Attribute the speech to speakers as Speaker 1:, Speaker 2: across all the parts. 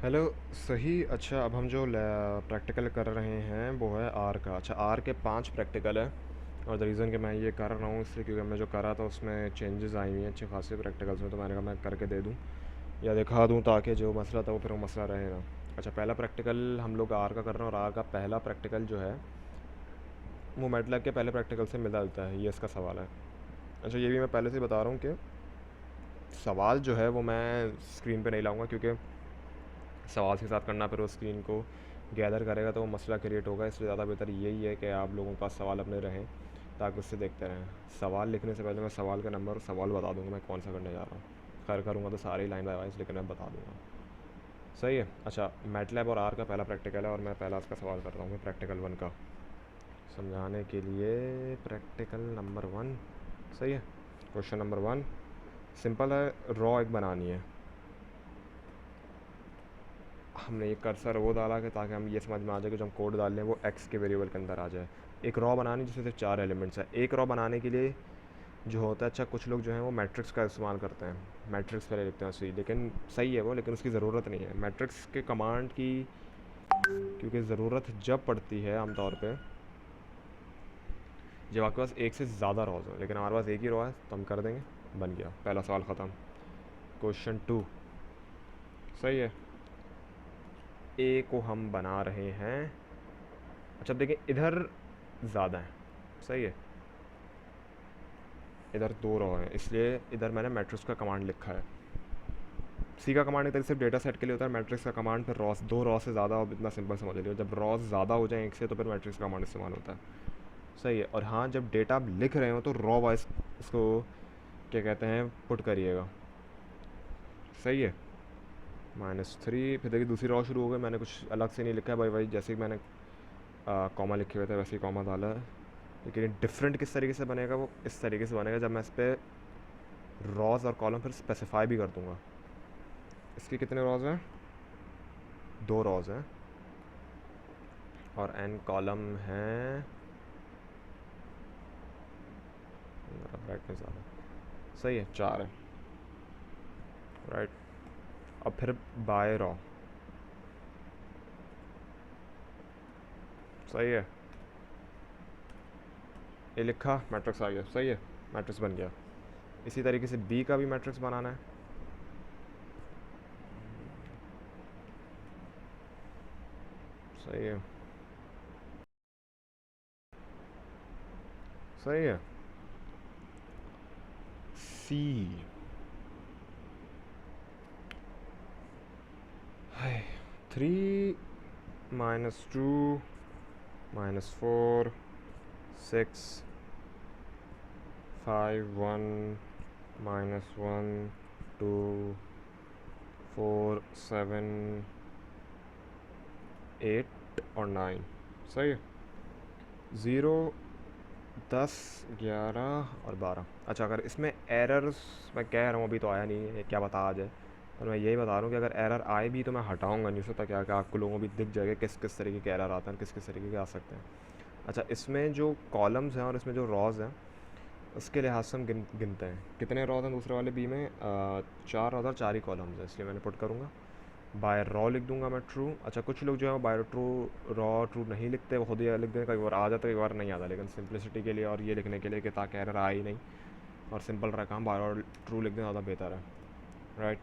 Speaker 1: Hello. सही। अच्छा, अब हम जो प्रैक्टिकल कर रहे हैं वो है आर का। अच्छा, आर के 5 प्रैक्टिकल है। और द रीज़न कि मैं ये कर रहा हूँ इसलिए क्योंकि मैं जो करा था उसमें चेंजेस आई हुई हैं अच्छे खासे प्रैक्टिकल्स में, तो मैंने कहा मैं करके दे दूँ या दिखा दूँ ताकि जो मसला था वो फिर वो मसला रहे ना। अच्छा, पहला प्रैक्टिकल हम लोग आर का कर रहे हैं और आर का पहला प्रैक्टिकल जो है वो मैटलैब के पहले प्रैक्टिकल से मिलता जुलता है। ये इसका सवाल है। अच्छा, ये भी मैं पहले से बता रहा हूँ कि सवाल जो है वो मैं स्क्रीन पे नहीं लाऊंगा, क्योंकि सवाल के साथ करना फिर वो स्क्रीन को गैदर करेगा तो वो मसला क्रिएट होगा। इसलिए ज़्यादा बेहतर यही है कि आप लोगों के पास सवाल अपने रहें ताकि उससे देखते रहें। सवाल लिखने से पहले मैं सवाल का नंबर और सवाल बता दूंगा मैं कौन सा करने जा रहा हूँ। खैर करूँगा तो सारी लाइन बाय वाइज, लेकिन मैं बता दूंगा। सही है। अच्छा, मैटलैब और आर का पहला प्रैक्टिकल है और मैं पहला उसका सवाल कर रहा हूँ प्रैक्टिकल 1 का समझाने के लिए। Practical number 1। सही है। क्वेश्चन नंबर 1 सिंपल है। रॉ एक बनानी है। हमने ये कर्सर वो डाला कि ताकि हम ये समझ में आ जाए कि जो हम कोड डाल रहे हैं वो एक्स के वेरिएबल के अंदर आ जाए। एक रॉ बनानी जिसमें सिर्फ 4 एलिमेंट्स है। एक रॉ बनाने के लिए जो होता है, अच्छा कुछ लोग जो हैं वो मैट्रिक्स का इस्तेमाल करते हैं। मैट्रिक्स पहले लिखते हैं सही, लेकिन सही है वो, लेकिन उसकी ज़रूरत नहीं है मैट्रिक्स के कमांड की, क्योंकि ज़रूरत जब पड़ती है आमतौर पे जब आपके पास एक से ज़्यादा रॉज हो। लेकिन हमारे पास एक ही रॉ है तो हम कर देंगे। बन गया, पहला सवाल ख़त्म। क्वेश्चन 2। सही है। ए को हम बना रहे हैं। अच्छा, अब देखिए इधर ज़्यादा है। सही है। इधर 2 रॉ है, इसलिए इधर मैंने मैट्रिक्स का कमांड लिखा है। सी का कमांड इधर सिर्फ डेटा सेट के लिए होता है। मैट्रिक्स का कमांड फिर रॉस 2 रॉ से ज़्यादा, अब इतना सिंपल समझ लियो, जब रॉस ज़्यादा हो जाए एक से तो फिर मैट्रिक्स का कमांड इस्तेमाल होता है। सही है। और हाँ, जब डेटा आप लिख रहे हो तो रॉ वाइज इसको क्या कहते हैं पुट करिएगा। सही है। -3। फिर देखिए दूसरी रॉ शुरू हो गई। मैंने कुछ अलग से नहीं लिखा है भाई भाई, जैसे ही मैंने कॉमा लिखे हुए थे वैसे ही कॉमा डाला है। लेकिन डिफरेंट किस तरीके से बनेगा वो इस तरीके से बनेगा जब मैं इस पर रॉज और कॉलम फिर स्पेसिफाई भी कर दूंगा। इसके कितने रॉज हैं? 2 रॉज हैं और एन कॉलम हैं। ब्रैकेट में ज़्यादा। सही है, 4 है। राइट। अब फिर बाय रॉ। सही है। ये लिखा, मैट्रिक्स आ गया। सही है, मैट्रिक्स बन गया। इसी तरीके से बी का भी मैट्रिक्स बनाना है। सही है। सही है। सी। 3 -2 -4 6 5 1 -1 2 4 7 8 और 9। सही है। 0 10 11 और 12। अच्छा, अगर इसमें एरर्स मैं कह रहा हूँ अभी तो आया नहीं है, क्या बता आ जाए, पर मैं यही बता रहा हूँ कि अगर एरर आए भी तो मैं हटाऊंगा नहीं उसको, ताकि आगे आपको लोगों को भी दिख जाएगा किस किस तरीके के एरर आते हैं, किस किस तरीके के आ सकते हैं। अच्छा, इसमें जो कॉलम्स हैं और इसमें जो रॉज हैं उसके लिहाज से हम गिनते हैं कितने रॉज हैं दूसरे वाले बी में। 4 रॉज और 4 ही कॉलम्स हैं, इसलिए मैंने पुट करूँगा बाय रॉ लिख दूंगा मैं ट्रू। अच्छा, कुछ लोग जो है बाय ट्रू रॉ ट्रू नहीं लिखते, वो खुद ही लिख देते, कई बार आ जाता है कई बार नहीं आता, लेकिन सिंपलिसिटी के लिए और ये लिखने के लिए कि ताकि एरर आए ही नहीं और सिंपल रखा, हम बाय ट्रू लिख दें ज़्यादा बेहतर है। राइट।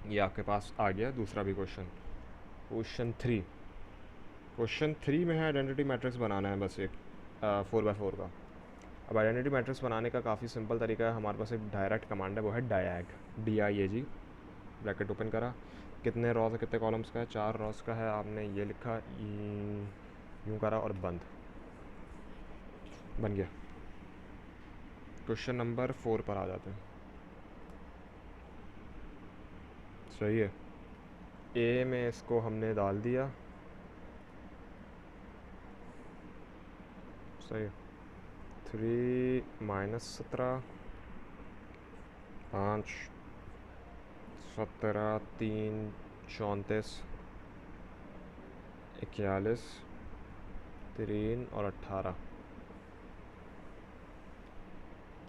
Speaker 1: ये आपके पास आ गया दूसरा भी क्वेश्चन। क्वेश्चन 3। क्वेश्चन 3 में है आइडेंटिटी मैट्रिक्स बनाना है बस एक 4x4 का। अब आइडेंटिटी मैट्रिक्स बनाने का काफ़ी सिंपल तरीका है। हमारे पास एक डायरेक्ट कमांड है, वो है डायग, DIAG। ब्रैकेट ओपन करा। कितने रॉस है कितने कॉलम्स का है? 4 रॉस का है। आपने ये लिखा, यूँ करा और बंद। बन गया। क्वेश्चन नंबर 4 पर आ जाते हैं। सही है। ए में इसको हमने डाल दिया। सही है। 3 -17 5 17 3 34 41 3 और 18।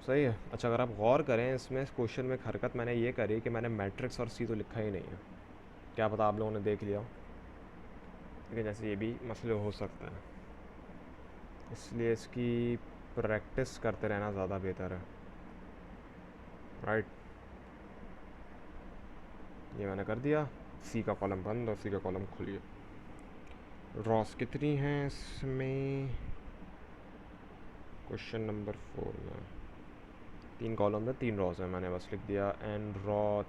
Speaker 1: सही है। अच्छा, अगर आप गौर करें इसमें इस क्वेश्चन में एक हरकत मैंने ये करी कि मैंने मैट्रिक्स और सी तो लिखा ही नहीं है। क्या पता आप लोगों ने देख लिया हो, लेकिन जैसे ये भी मसले हो सकते हैं, इसलिए इसकी प्रैक्टिस करते रहना ज़्यादा बेहतर है। राइट, ये मैंने कर दिया। सी का कॉलम बंद और सी का कॉलम खुलिए। रॉस कितनी हैं इसमें? क्वेश्चन नंबर 4 में 3 कॉलम है 3 रॉस हैं। मैंने बस लिख दिया एन रॉ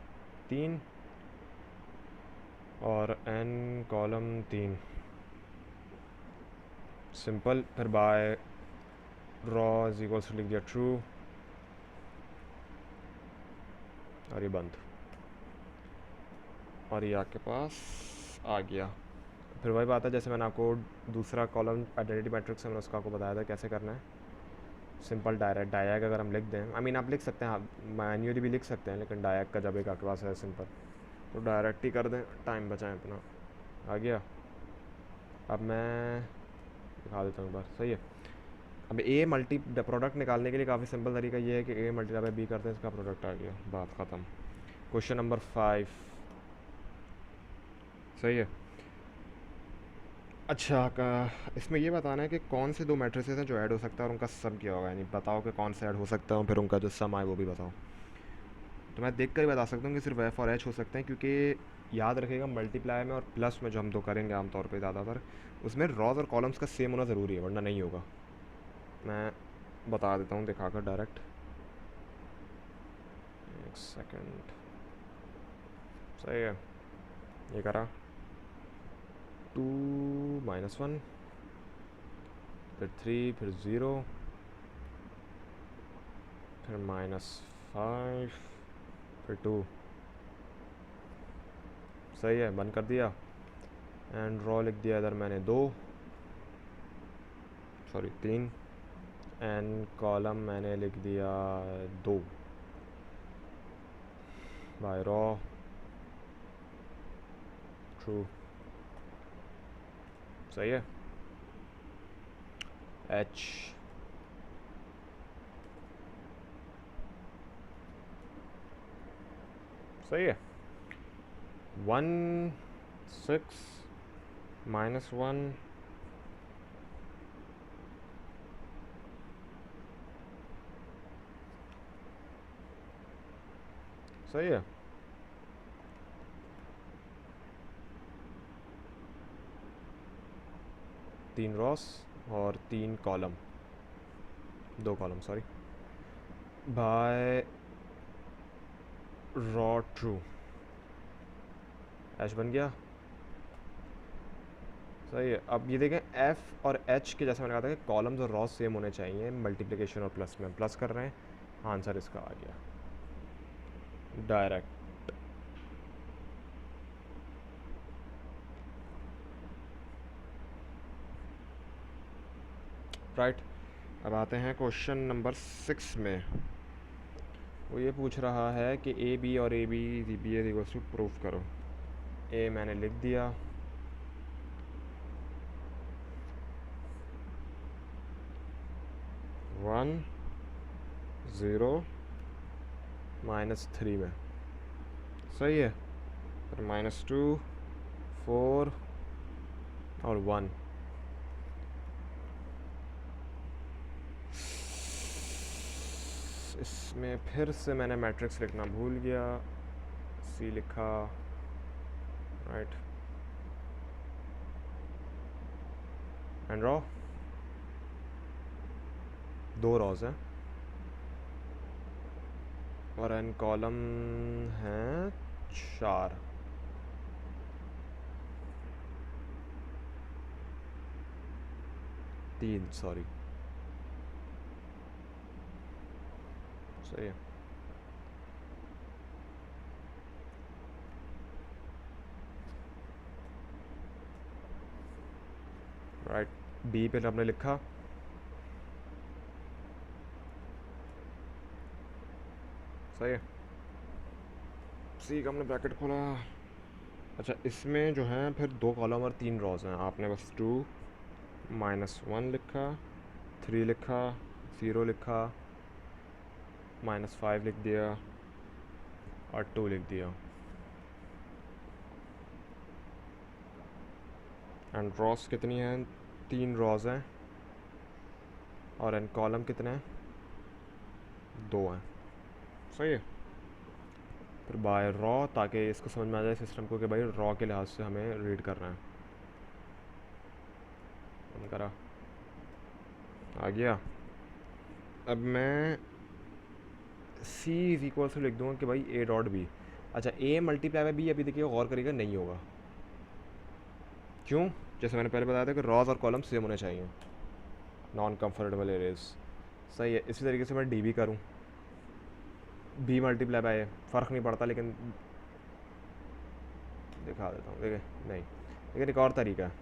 Speaker 1: 3 और एन कॉलम 3, सिंपल। फिर बाय रॉ इज इक्वल्स लिख दिया ट्रू और ये बंद, और ये आपके पास आ गया। फिर वही बात है, जैसे मैंने आपको दूसरा कॉलम आइडेंटिटी मैट्रिक्स है, मैंने उसका आपको बताया था कैसे करना है। सिंपल डायरेक्ट डायग अगर हम लिख दें, आई मीन आप लिख सकते हैं, आप मैन्युअली भी लिख सकते हैं, लेकिन डायग का जब एक आपके पास है सिंपल, तो डायरेक्ट ही कर दें, टाइम बचाएं अपना। आ गया। अब मैं दिखा देता हूँ एक बार, सही है। अब ए मल्टी प्रोडक्ट निकालने के लिए काफ़ी सिंपल तरीका ये है कि ए मल्टीप्लाई बाय बी करते हैं, इसका प्रोडक्ट आ गया, बात ख़त्म। क्वेश्चन नंबर 5, सही है। अच्छा, का इसमें ये बताना है कि कौन से 2 मैट्रिसेस हैं जो ऐड हो सकता है और उनका सम क्या होगा, यानी बताओ कि कौन से ऐड हो सकता है और फिर उनका जो सम आए वो भी बताओ। तो मैं देख कर ही बता सकता हूँ कि सिर्फ एफ और एच हो सकते हैं, क्योंकि याद रखेगा मल्टीप्लाई में और प्लस में जो हम 2 करेंगे आमतौर पे ज़्यादातर, उसमें रॉज और कॉलम्स का सेम होना ज़रूरी है, वरना नहीं होगा। मैं बता देता हूँ दिखाकर डायरेक्ट, एक सेकंड। सही है, ये करा 2 -1, फिर 3, फिर 0, फिर -5, फिर 2। सही है, बंद कर दिया। एंड रॉ लिख दिया इधर मैंने 2, सॉरी 3, एंड कॉलम मैंने लिख दिया 2 बाय रॉ ट्रू। सही है। एच सही है। 1 6 -1 सही है। तीन रॉस और 3 column, 2 column sorry, by row true. H बन गया। सही है। अब ये देखें एफ और एच के, जैसे मैंने कहा था कि कॉलम्स और रॉस सेम होने चाहिए मल्टीप्लिकेशन और प्लस में, प्लस कर रहे हैं, आंसर इसका आ गया डायरेक्ट। राइट, अब आते हैं क्वेश्चन नंबर 6 में। वो ये पूछ रहा है कि ए बी और A B B A equals to proof करो। ए मैंने लिख दिया, वन 0 -3 में, सही है। फिर -2 4 और 1। इसमें फिर से मैंने मैट्रिक्स लिखना भूल गया, सी लिखा, राइट, एंड रॉ 2 रॉज हैं और एन कॉलम हैं 4। तीन सॉरी, सही है। राइट, बी पे हमने लिखा, सही है। सी का हमने ब्रैकेट खोला। अच्छा, इसमें जो है फिर 2 कॉलम और 3 रॉज हैं, आपने बस 2 -1 लिखा, 3 लिखा, 0 लिखा, -5 लिख दिया और 2 लिख दिया। एंड रॉस कितनी हैं, 3 रॉज हैं, और एंड कॉलम कितने हैं, 2 हैं। सही है। फिर बाय रॉ, ताकि इसको समझ में आ जाए सिस्टम को कि भाई रॉ के लिहाज से हमें रीड करना है। बंद करा, आ गया। अब मैं सी इज इक्वल से लिख दूंगा कि भाई ए डॉट बी। अच्छा, ए मल्टीप्लाई बाई बी, अभी देखिए गौर करिएगा नहीं होगा। क्यों? जैसे मैंने पहले बताया था कि रॉज और कॉलम सेम होने चाहिए, नॉन कंफर्टेबल एरियाज। सही है। इसी तरीके से मैं डी बी करूँ, बी मल्टीप्लाई बाई ए, फ़र्क नहीं पड़ता, लेकिन दिखा देता हूँ। देखिए नहीं, लेकिन एक और तरीका है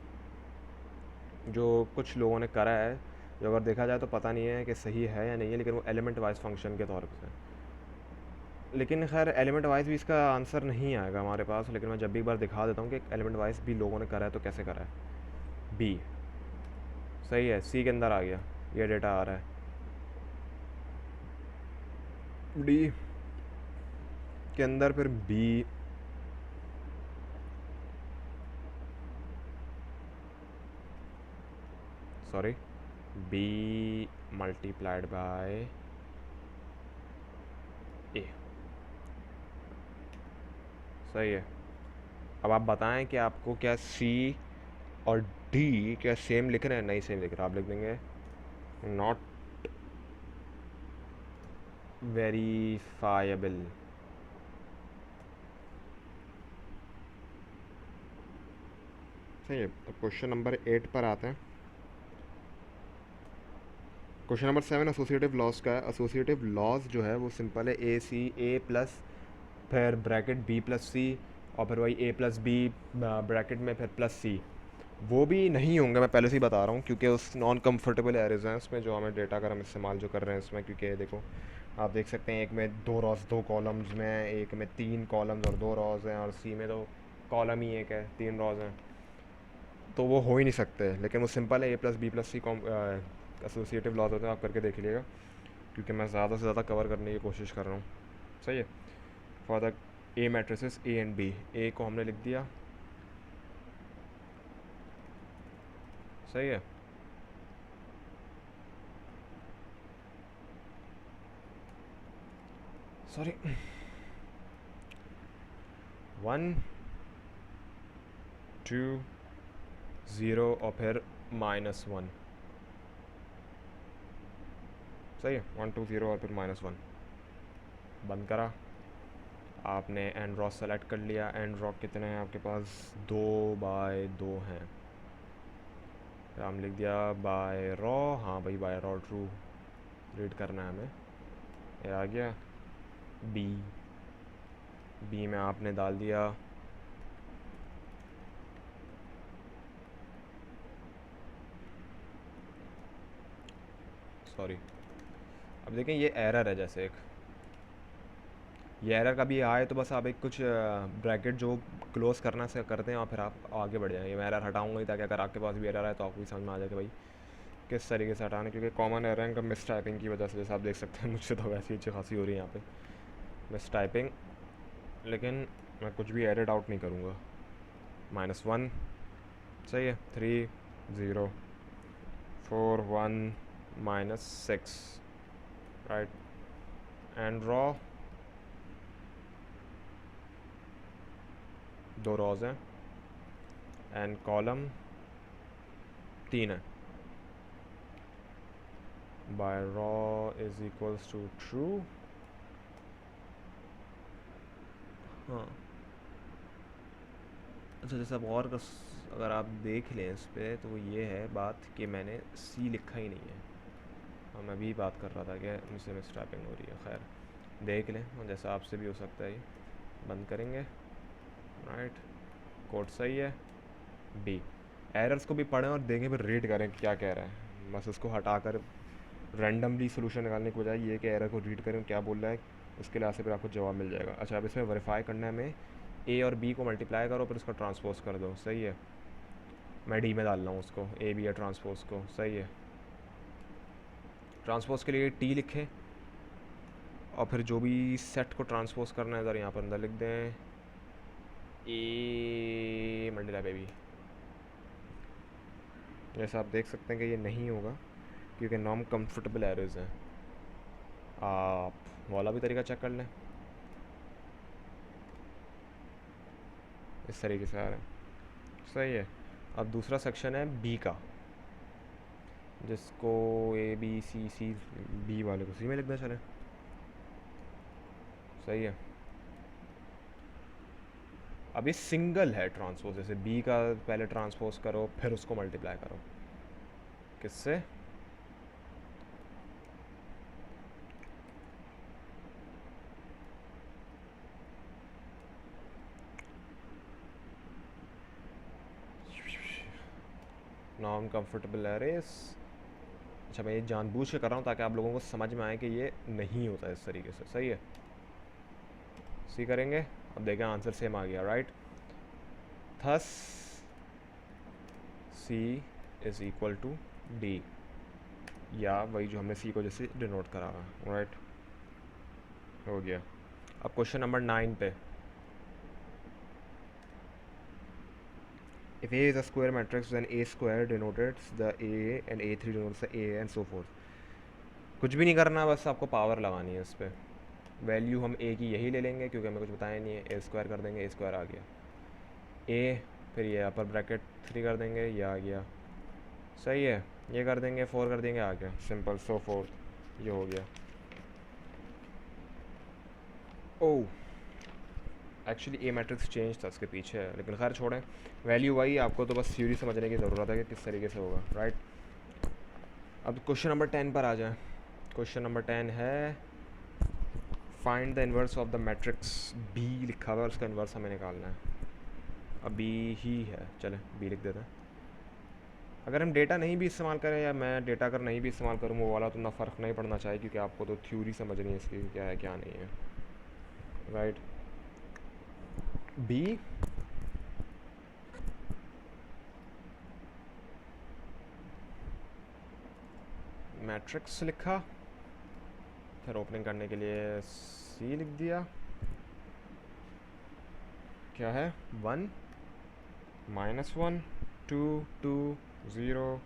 Speaker 1: जो कुछ लोगों ने करा है, जो अगर देखा जाए तो पता नहीं है कि सही है या नहीं है, लेकिन वो एलिमेंट वाइज फंक्शन के तौर पर है। लेकिन खैर एलिमेंट वाइज भी इसका आंसर नहीं आएगा हमारे पास, लेकिन मैं जब भी एक बार दिखा देता हूँ कि एलिमेंट वाइज भी लोगों ने करा है तो कैसे करा है। बी सही है, सी के अंदर आ गया, ये डेटा आ रहा है। डी के अंदर फिर B, sorry, B multiplied by A. सही है। अब आप बताएं कि आपको क्या सी और डी क्या सेम लिख रहे हैं? नहीं सेम लिख रहे, आप लिख देंगे नॉट वेरीफाइबल। सही है। तो क्वेश्चन नंबर 8 पर आते हैं। क्वेश्चन नंबर 7 एसोसिएटिव लॉज का है। एसोसिएटिव लॉज जो है वो सिंपल है, ए सी, ए प्लस फिर ब्रैकेट बी प्लस सी, और फिर वही ए प्लस बी ब्रैकेट में फिर प्लस सी। वो भी नहीं होंगे, मैं पहले से ही बता रहा हूँ, क्योंकि उस नॉन कंफर्टेबल एरियाज हैं उसमें जो हमें डेटा अगर हम इस्तेमाल जो कर रहे हैं इसमें। क्योंकि देखो आप देख सकते हैं, एक में 2 रॉज 2 कॉलम्स में, एक में 3 कॉलम्स और 2 रॉज हैं, और सी में तो कॉलम ही एक है, 3 रॉज हैं, तो वो हो ही नहीं सकते। लेकिन वो सिंपल है, ए प्लस बी प्लस सी एसोसिएटिव लॉज होते हैं, आप करके देख लीजिएगा, क्योंकि मैं ज़्यादा से ज़्यादा कवर करने की कोशिश कर रहा हूँ। सही है। For the A matrices A and B, A को हमने लिख दिया। सही है। सॉरी, 1 2 0 और फिर -1। सही है, 1 2 0 और फिर -1। बंद करा, आपने एंड रॉ सेलेक्ट कर लिया। एंड रॉ कितने हैं आपके पास? 2 बाय 2 हैं। फिर हम लिख दिया बाय रॉ, हाँ भाई बाय रॉ ट्रू रीड करना है हमें। ये आ गया। बी, बी में आपने डाल दिया सॉरी, अब देखें ये एरर है, जैसे एक ये एरर कभी आए तो बस आप एक कुछ ब्रैकेट जो क्लोज करना से करते हैं और फिर आप आगे बढ़ जाएंगे। मैं एरर हटाऊंगा ही, ताकि अगर आपके पास भी एरर आए तो आपको भी समझ में आ जाए कि भाई किस तरीके से हटाना, क्योंकि कॉमन एरर है मिस टाइपिंग की वजह से। जैसे आप देख सकते हैं मुझसे तो वैसी अच्छी खासी हो रही है यहाँ पे मिस टाइपिंग, लेकिन मैं कुछ भी एडिट आउट नहीं करूँगा। -1 सही है, 3 0 4 1 -6 राइट। एंड रॉ 2 रॉज हैं, एंड कॉलम 3 है। By row is equals to true. हाँ अच्छा, जैसे अब और अगर आप देख लें इस पर, तो वो ये है बात कि मैंने सी लिखा ही नहीं है। हाँ, मैं भी बात कर रहा था कि मुझसे मिस टाइपिंग हो रही है। खैर देख लें, और जैसा आपसे भी हो सकता है। ये बंद करेंगे, राइट, कोड सही है। बी, एरर्स को भी पढ़ें और देखें, फिर रीड करें क्या कह रहा है। बस उसको हटाकर रैंडमली सोल्यूशन निकालने के बजाय ये कि एरर को रीड करें क्या बोल रहा है, उसके लिहाज से फिर आपको जवाब मिल जाएगा। अच्छा, अब इसमें वेरीफाई करना है हमें, ए और बी को मल्टीप्लाई करो फिर उसका ट्रांसपोज कर दो। सही है, मैं डी में डाल रहा हूँ उसको, ए बी या ट्रांसपोज को। सही है, ट्रांसपोज के लिए टी लिखें, और फिर जो भी सेट को ट्रांसपोज करना है इधर यहाँ पर अंदर लिख दें, ए मल्टीप्लाई बाई बी। जैसे आप देख सकते हैं कि ये नहीं होगा क्योंकि नॉन कंफर्टेबल एरर्स हैं। आप वाला भी तरीका चेक कर लें, इस तरीके से आ रहा है। सही है। अब दूसरा सेक्शन है बी का, जिसको ए बी सी बी वाले को सी में लिखना चले। सही है। अब ये सिंगल है ट्रांसपोज, जैसे बी का पहले ट्रांसपोज करो फिर उसको मल्टीप्लाई करो किससे, नॉन कंफर्टेबल एरेस। अच्छा, मैं ये जानबूझ के कर रहा हूँ ताकि आप लोगों को समझ में आए कि ये नहीं होता इस तरीके से। सही है। सी करेंगे, अब देखें आंसर सेम आ गया, right. Thus C is equal to D, या वही जो हमने सी को जैसे डिनोट करा हुआ, राइट। हो गया। अब क्वेश्चन नंबर 9 पे, if A is a square matrix then A square denotes the A and A3 denotes the A and so forth। कुछ भी नहीं करना, बस आपको पावर लगानी है इस पर। वैल्यू हम A की यही ले लेंगे क्योंकि हमें कुछ बताया नहीं है। A स्क्वायर कर देंगे, A स्क्वायर आ गया A, फिर ये अपर ब्रैकेट 3 कर देंगे, ये आ गया। सही है। ये कर देंगे 4 कर देंगे, आ गया सिंपल। सो 4 ये हो गया। ओह, एक्चुअली ए मैट्रिक्स चेंज था उसके पीछे, लेकिन खैर छोड़ें, वैल्यू वही। आपको तो बस थ्योरी समझने की ज़रूरत है कि किस तरीके से होगा, राइट। अब क्वेश्चन नंबर 10 पर आ जाए। क्वेश्चन नंबर 10 है find the inverse of the matrix B लिखा हुआ है, उसका इन्वर्स हमें निकालना है। अब बी ही है, चले बी लिख देते हैं। अगर हम डेटा नहीं भी इस्तेमाल करें या मैं डेटा अगर नहीं भी इस्तेमाल करूँ वो वाला, तो ना फ़र्क नहीं पड़ना चाहिए क्योंकि आपको तो थ्योरी समझनी है इसकी क्या है क्या नहीं है, राइट। बी मैट्रिक्स लिखा, फिर ओपनिंग करने के लिए सी लिख दिया। क्या है 1 -1 2 2 0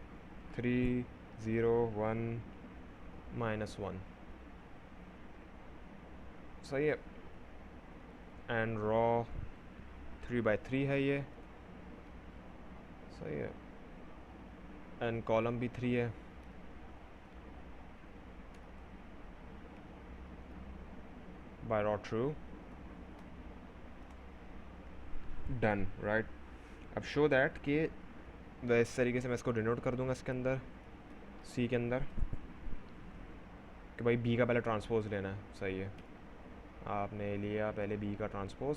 Speaker 1: 3 0 1 -1। सही है। एंड रॉ 3/3 है ये। सही है। एंड कॉलम भी 3 है। By row true, done, right. अब शो दैट कि वह इस तरीके से मैं इसको डिनोट कर दूंगा इसके अंदर, सी के अंदर, कि भाई बी का पहले ट्रांसपोज लेना है। सही है। आपने लिया पहले बी का ट्रांसपोज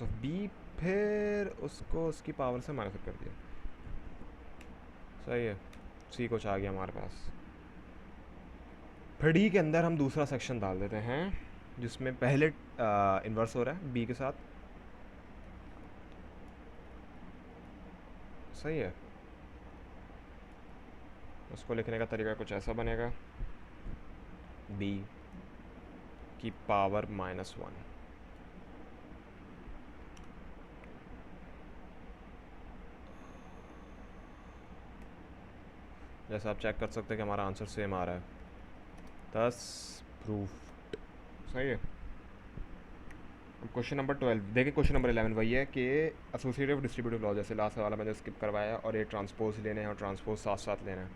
Speaker 1: ऑफ बी, फिर उसको उसकी पावर से माइनस कर दिया। सही है। सी कुछ आ गया हमारे पास। फिर डी के अंदर हम दूसरा सेक्शन डाल देते हैं जिसमें पहले इन्वर्स हो रहा है बी के साथ। सही है। उसको लिखने का तरीका कुछ ऐसा बनेगा, बी की पावर -1। जैसा आप चेक कर सकते हैं कि हमारा आंसर सेम आ रहा है, दस प्रूफ। सही है। क्वेश्चन नंबर 12 देखिए। क्वेश्चन नंबर 11 वही है कि एसोसिएटिव डिस्ट्रीब्यूटिव लॉ, जैसे लास्ट वाला मैंने स्किप करवाया, और ये ट्रांसपोज लेने हैं और ट्रांसपोज साथ साथ लेना है।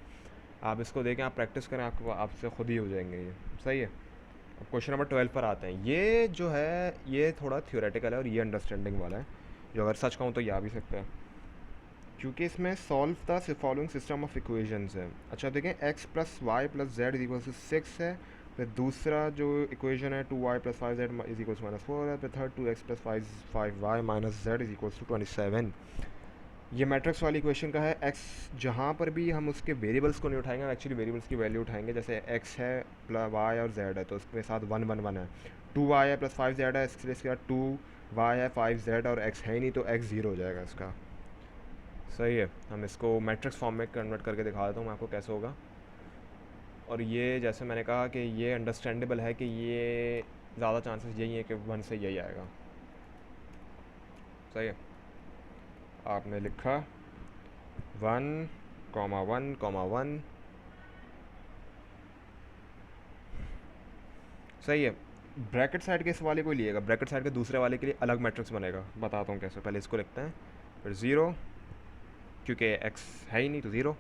Speaker 1: आप इसको देखें, आप प्रैक्टिस करें, आपको आपसे खुद ही हो जाएंगे ये। सही है। अब क्वेश्चन नंबर 12 पर आते हैं। ये जो है ये थोड़ा थियोरेटिकल है और ये अंडरस्टैंडिंग वाला है, जो अगर सच कहूँ तो ये आ भी सकता है क्योंकि इसमें solve the following system of equations है। अच्छा देखें, x + y + z = 6 है। फिर दूसरा जो इक्वेशन है 2y + 5z = -4 है। फिर थर्ड 2x + 5y - z = 27। ये मैट्रिक्स वाली इक्वेशन का है। x जहाँ पर भी हम उसके वेरिएबल्स को नहीं उठाएंगे, एक्चुअली वेरिएबल्स की वैल्यू उठाएंगे। जैसे x है y और z है तो उसके साथ 1 1 1 है। 2y है + 5z है, इसके बाद 2y है 5z और x है ही नहीं तो x 0 हो जाएगा इसका। सही है। हम इसको मैट्रिक्स फॉर्म में कन्वर्ट करके दिखा देता हूँ मैं आपको कैसे होगा। और ये जैसे मैंने कहा कि ये अंडरस्टैंडेबल है कि ये ज़्यादा चांसेस यही है कि 1 से यही आएगा। सही है। आपने लिखा 1,1,1 सही है। ब्रैकेट साइड के इस वाले को लिएगा, ब्रैकेट साइड के दूसरे वाले के लिए अलग मैट्रिक्स बनेगा, बताता हूँ कैसे। पहले इसको लिखते हैं, फिर 0 क्योंकि x है ही नहीं तो 0,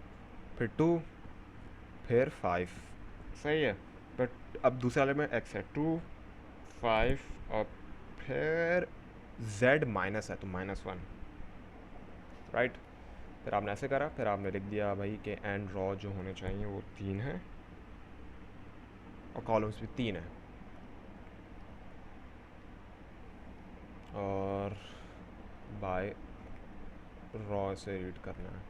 Speaker 1: फिर 2, फिर 5। सही है। बट अब दूसरे वाले में x है 2, 5 और फिर z माइनस है तो -1, राइट। फिर आपने ऐसे करा, फिर आपने लिख दिया भाई कि एंड रॉ जो होने चाहिए वो 3 है और कॉलम्स भी 3 है, और बाय रॉ से रीड करना है,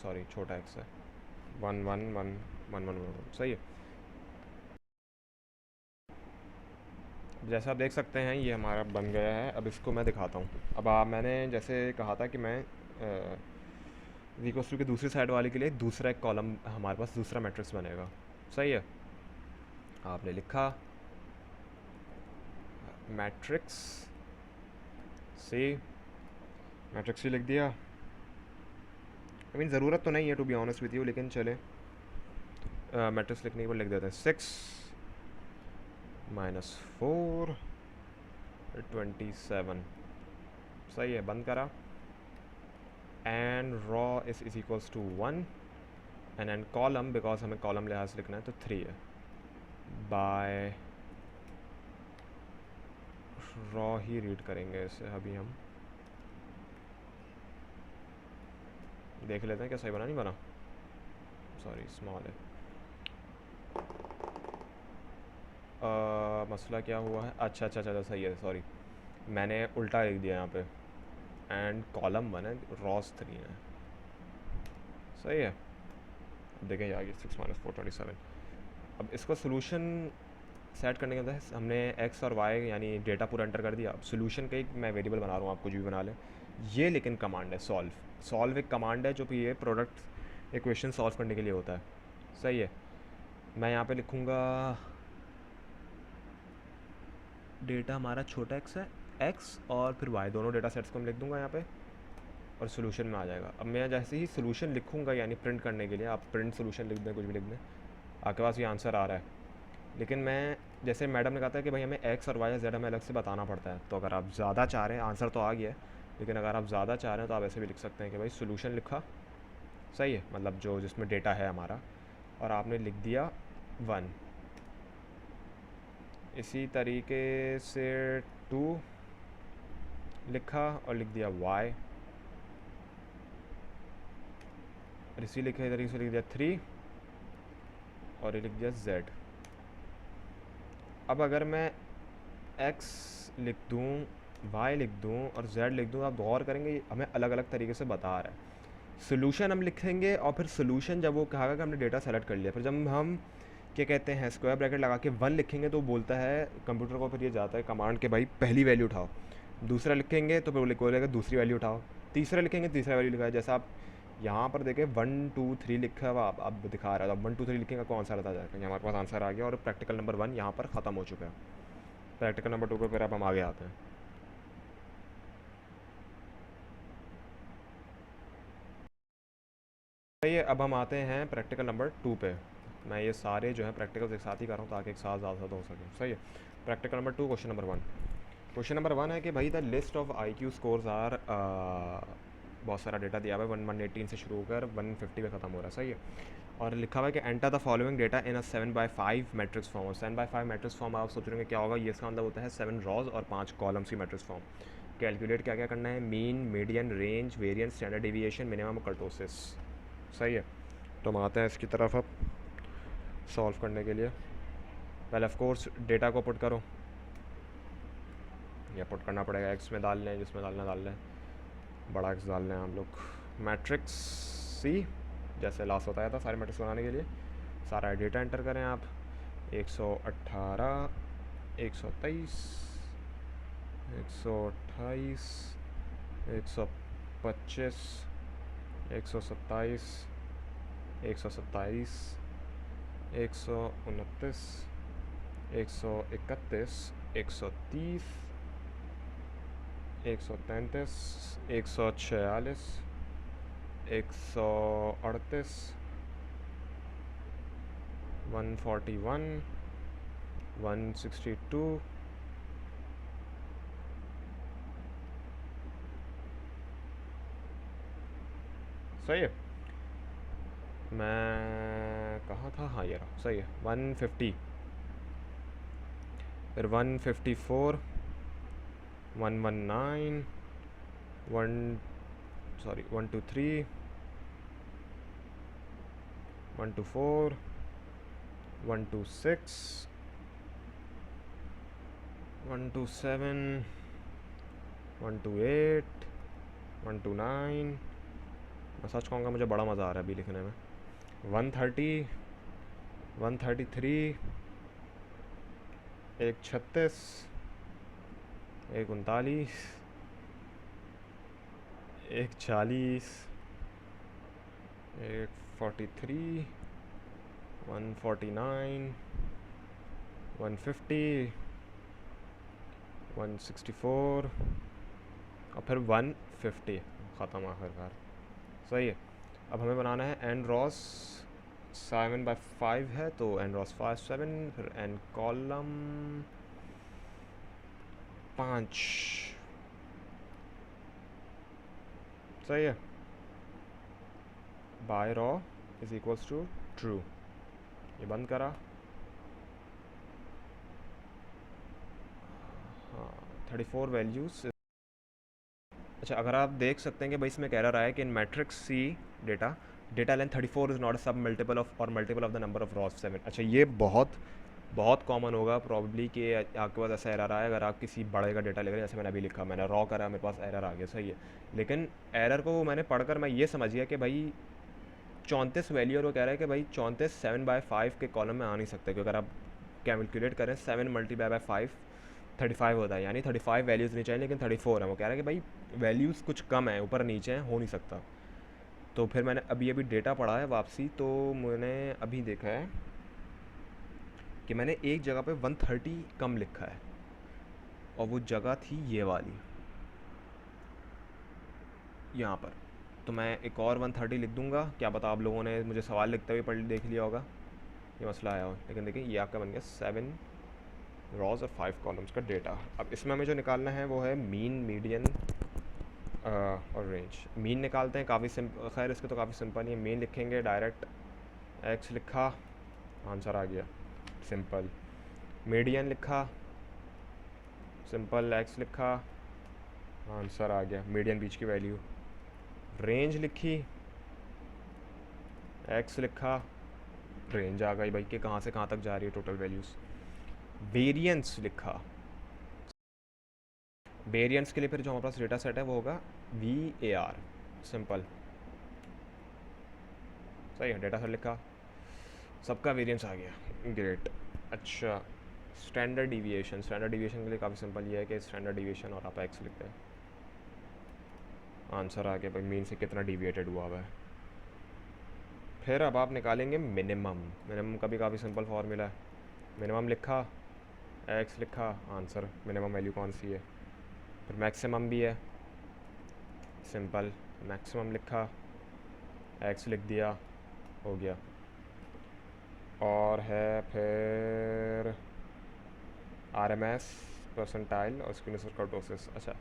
Speaker 1: सॉरी छोटा x है, 1,1,1,1,1,1 सही है। जैसा आप देख सकते हैं ये हमारा बन गया है। अब इसको मैं दिखाता हूँ। अब मैंने जैसे कहा था कि मैं इक्वल टू के दूसरी साइड वाले के लिए दूसरा एक कॉलम हमारे पास दूसरा मैट्रिक्स बनेगा, सही है। आपने लिखा मैट्रिक्स सी, मैट्रिक्स सी लिख दिया। आई मीन ज़रूरत तो नहीं है to be honest with you, लेकिन चले मैट्रिक्स लिखने के बाद लिख देते हैं 6 -4 27, सही है। बंद करा, and row is equals to 1 and column, because हमें कॉलम लिहाज से लिखना है तो 3 है, बाय रॉ ही रीड करेंगे इसे। अभी हम देख लेते हैं क्या सही बना, नहीं बना, सॉरी स्मॉल है। मसला क्या हुआ है, अच्छा अच्छा अच्छा सही है, सॉरी मैंने उल्टा लिख दिया यहाँ पे, एंड कॉलम 1 है, रॉस 3 है, सही है। अब देखें आ गया 6 - 4 27। अब इसको सोल्यूशन सेट करने के अंदर हमने एक्स और वाई यानी डेटा पूरा एंटर कर दिया। अब सोल्यूशन का एक मैं वेरिएबल बना रहा हूँ, आप कुछ भी बना लें। ये लेकिन कमांड है सॉल्व, सॉल्व एक कमांड है जो कि ये प्रोडक्ट इक्वेशन सॉल्व करने के लिए होता है, सही है। मैं यहाँ पे लिखूँगा डेटा हमारा छोटा एक्स है, एक्स और फिर वाई दोनों डेटा सेट्स को मैं लिख दूँगा यहाँ पे, और सोल्यूशन में आ जाएगा। अब मैं जैसे ही सोल्यूशन लिखूँगा यानी प्रिंट करने के लिए, आप प्रिंट सोल्यूशन लिख दें, कुछ भी लिख दें, आपके पास ये आंसर आ रहा है। लेकिन मैं जैसे मैडम ने कहा था कि भाई हमें एक्स और वाई या जेड हमें अलग से बताना पड़ता है, तो अगर आप ज़्यादा चाह रहे हैं, आंसर तो आ गया है, लेकिन अगर आप ज़्यादा चाह रहे हैं तो आप ऐसे भी लिख सकते हैं कि भाई सोल्यूशन लिखा, सही है, मतलब जो जिसमें डेटा है हमारा, और आपने लिख दिया 1। इसी तरीके से 2 लिखा और लिख दिया y, और इसी लिखे तरीके से लिख दिया 3 और ये लिख दिया z। अब अगर मैं x लिख दूँ, y लिख दूँ और z लिख दूँ, आप गौर करेंगे हमें अलग अलग तरीके से बता रहा है। सोल्यूशन हम लिखेंगे और फिर सोल्यूशन जब वो कहा कि हमने डेटा सेलेक्ट कर लिया, फिर जब हम क्या कहते हैं स्क्वायर ब्रैकेट लगा के 1 लिखेंगे तो बोलता है कंप्यूटर को, फिर ये जाता है कमांड के भाई पहली वैल्यू उठाओ। दूसरा लिखेंगे तो फिर बोलेगा दूसरी वैल्यू उठाओ। तीसरा लिखेंगे तीसरा वैल्यू लिखा है। जैसा आप यहाँ पर देखें 1 2 3 लिखा हुआ अब दिखा रहा है, अब 1 2 3 लिखेंगे कौन सा रहता जाएगा। ये हमारे पास आंसर आ गया और प्रैक्टिकल नंबर 1 यहाँ पर ख़त्म हो चुका है। प्रैक्टिकल नंबर 2 पर फिर अब हम आगे आते हैं। सही है, अब हम आते हैं प्रैक्टिकल नंबर 2 पे। मैं ये सारे जो है प्रैक्टिकल्स एक साथ ही कर रहा हूँ ताकि एक साथ ज़्यादा हो सके, सही है। Practical number 2 question number 1। Question number 1 है कि भाई the list of IQ scores are, बहुत सारा डेटा दिया हुआ है, 118 से शुरू होकर 150 पे ख़त्म हो रहा है, सही है। और लिखा हुआ है कि enter the following data in a 7/5 matrix form. और 7/5 मैट्रिक्स फॉर्म आप सोच रहे हैं क्या होगा, ये इसका मतलब होता है 7 रॉज और 5 कॉलम्स की मैट्रिक्स फॉर्म। कैलकुलेट क्या क्या करना है, mean, median, range, variance, standard deviation, minimum, kurtosis, सही है। तो हम आते हैं इसकी तरफ अब सॉल्व करने के लिए। पहले ऑफ कोर्स डेटा को पुट करो, या पुट करना पड़ेगा, एक्स में डाल लें, जिसमें डालना डाल लें, बड़ा एक्स डाल लें हम लोग। मैट्रिक्स सी, जैसे लास्ट बताया था सारे मैट्रिक्स बनाने के लिए, सारा डेटा एंटर करें आप। 118, 123, 128, 125, 127, 127, 129, 131, 130, 133, 146, 138, 141, 162, सही है। मैं कहाँ था, हाँ ये रहा, सही है। 150, फिर 154, 119, 123, 124, 126, 127, 128, 129। मैं सच कहूँगा मुझे बड़ा मज़ा आ रहा है अभी लिखने में। 130, 133, एक 36, एक 39, एक 40, एक 43, 149, 150, 164 और फिर 150, ख़त्म आखिरकार। सही है। अब हमें बनाना है एन रॉस 7/5 है तो एन रॉस 5 7, फिर एन कॉलम 5। सही है। By row is equals to true. ये बंद करा। हाँ 34 वैल्यूज़। अच्छा अगर आप देख सकते हैं कि भाई इसमें कह रहा है कि in matrix C data data length 34 is not a sub multiple of और multiple of the number of rows 7। अच्छा ये बहुत बहुत कॉमन होगा प्रॉब्ली कि आपके पास ऐसा एरर आया अगर आप किसी बड़े का डेटा ले रहे हैं। जैसे मैंने अभी लिखा, मैंने रॉ करा, मेरे पास एरर आ गया। सही है। लेकिन एरर को मैंने पढ़कर मैं ये समझ गया कि भाई 34 वैल्यू, और वो कह रहा है कि भाई 34 7/5 के कॉलम में आ नहीं सकते, क्योंकि अगर आप कैलकुलेट करें 7 मल्टीप्लाई बाय 5 35 होता है, यानी 35 वैल्यूज़ नहीं चाहिए, लेकिन 34 है। वो कह रहा है कि भाई वैल्यूज़ कुछ कम है, ऊपर नीचे हैं, हो नहीं सकता। तो फिर मैंने अभी अभी डेटा पढ़ा है वापसी, तो मैंने अभी देखा है कि मैंने एक जगह पे 130 कम लिखा है, और वो जगह थी ये वाली यहाँ पर। तो मैं एक और 130 लिख दूँगा। क्या पता आप लोगों ने मुझे सवाल लिखते हुए पढ़ देख लिया होगा, ये मसला आया हो। लेकिन देखिए ये आपका बन गया 7 रॉज और 5 कॉलम्स का डेटा। अब इसमें हमें जो निकालना है वो है मीन, मीडियन और रेंज। मीन निकालते हैं, काफ़ी सिंपल। खैर इसके तो काफ़ी सिंपल ही है। मीन लिखेंगे डायरेक्ट, एक्स लिखा, आंसर आ गया, सिंपल। मीडियन लिखा, सिंपल, एक्स लिखा, आंसर आ गया, मीडियन बीच की वैल्यू। रेंज लिखी, एक्स लिखा, रेंज आ गई भाई कि कहाँ से कहाँ तक जा रही है टोटल वैल्यूज़। वेरिएंस लिखा, वेरिएंस के लिए फिर जो हमारे पास डेटा सेट है वो होगा VAR, सिंपल। सही है, डेटा सेट लिखा, सबका वेरिएंस आ गया, ग्रेट। अच्छा स्टैंडर्ड डिविएशन, स्टैंडर्ड डिविएशन के लिए काफ़ी सिंपल ये है कि स्टैंडर्ड डिविएशन और आप एक्स लिखते हैं, आंसर आ गया भाई मीन से कितना डिविएटेड हुआ हुआ है। फिर अब आप निकालेंगे मिनिमम। मिनिमम का भी काफ़ी सिंपल फॉर्मूला है। मिनिमम लिखा, एक्स लिखा, आंसर, मिनिमम वैल्यू कौन सी है। फिर मैक्सिमम भी है, सिंपल, मैक्सिमम लिखा, एक्स लिख दिया, हो गया। और है फिर RMS, परसेंटाइल और स्क्यूनेस और कर्टोसिस। अच्छा